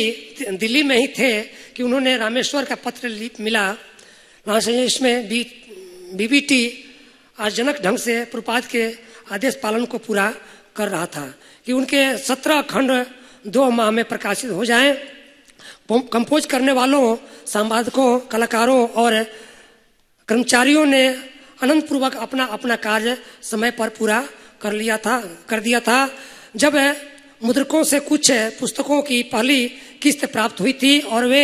दिल्ली में ही थे कि उन्होंने रामेश्वर का पत्र मिला। इसमें बीबीटी आजनक ढंग से प्रभुपाद के आदेश पालन को पूरा कर रहा था कि उनके 17 खंड 2 माह में प्रकाशित हो जाएं। कंपोज करने वालों, संपादकों, कलाकारों और कर्मचारियों ने अनंत पूर्वक अपना कार्य समय पर पूरा कर दिया था। जब मुद्रकों से कुछ पुस्तकों की पहली किस्त प्राप्त हुई थी और वे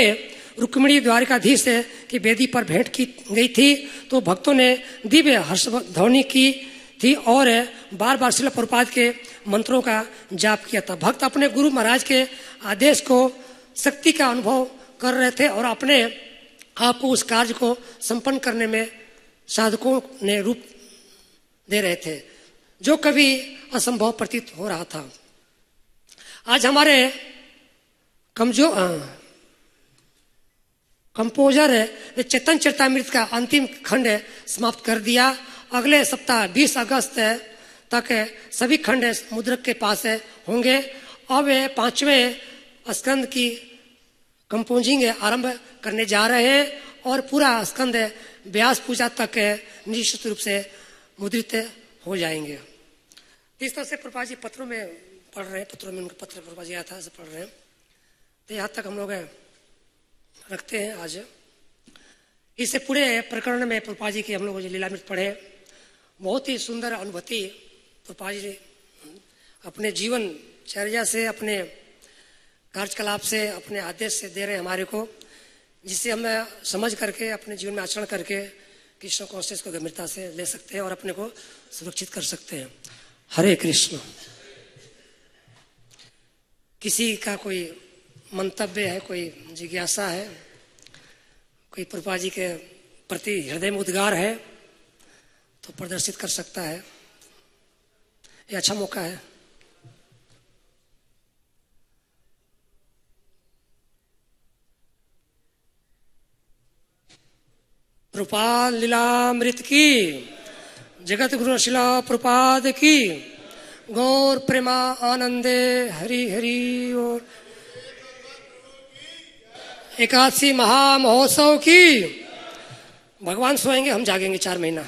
रुक्मिणी द्वारिकाधीश की वेदी पर भेंट की गई थी, तो भक्तों ने दिव्य हर्षध्वनि की थी और बार बार श्रील प्रभुपाद के मंत्रों का जाप किया था। भक्त अपने गुरु महाराज के आदेश को शक्ति का अनुभव कर रहे थे और अपने आप को उस कार्य को संपन्न करने में साधकों ने रूप दे रहे थे, जो कभी असंभव प्रतीत हो रहा था। आज हमारे कंपोजर ने चेतन चरितामृत का अंतिम खंड समाप्त कर दिया। अगले सप्ताह 20 अगस्त तक सभी खंड मुद्रक के पास होंगे। अब 5वें स्कंद की कंपोजिंग आरंभ करने जा रहे हैं और पूरा स्कंद व्यास पूजा तक निश्चित रूप से मुद्रित हो जाएंगे। इस तरह से प्रभुपाद जी पत्रों में पढ़ रहे हैं, पत्रों में उनके पत्र प्रभुपाद जी आया था, पढ़ रहे हैं। तो यहाँ तक हम लोग रखते हैं आज। इससे पूरे प्रकरण में प्रभुपाद जी की हम लोग लीलामृत पढ़े, बहुत ही सुंदर अनुभूति प्रभुपाद जी अपने जीवन चर्या से, अपने कार्यकलाप से, अपने आदेश से दे रहे हैं हमारे को, जिससे हम समझ करके अपने जीवन में आचरण करके कृष्ण कॉन्शियस को गंभीरता से ले सकते हैं और अपने को सुरक्षित कर सकते हैं। हरे कृष्ण। किसी का कोई मंतव्य है, कोई जिज्ञासा है, कोई प्रभुपाद जी के प्रति हृदय में उद्गार है तो प्रदर्शित कर सकता है, ये अच्छा मौका है। प्रभुपाद लीलामृत की, जगत गुरु शिला प्रभुपाद की, गौर प्रेमा आनंदे हरि हरि। और एकादशी महामहोत्सव की। भगवान सोएंगे, हम जागेंगे 4 महीना।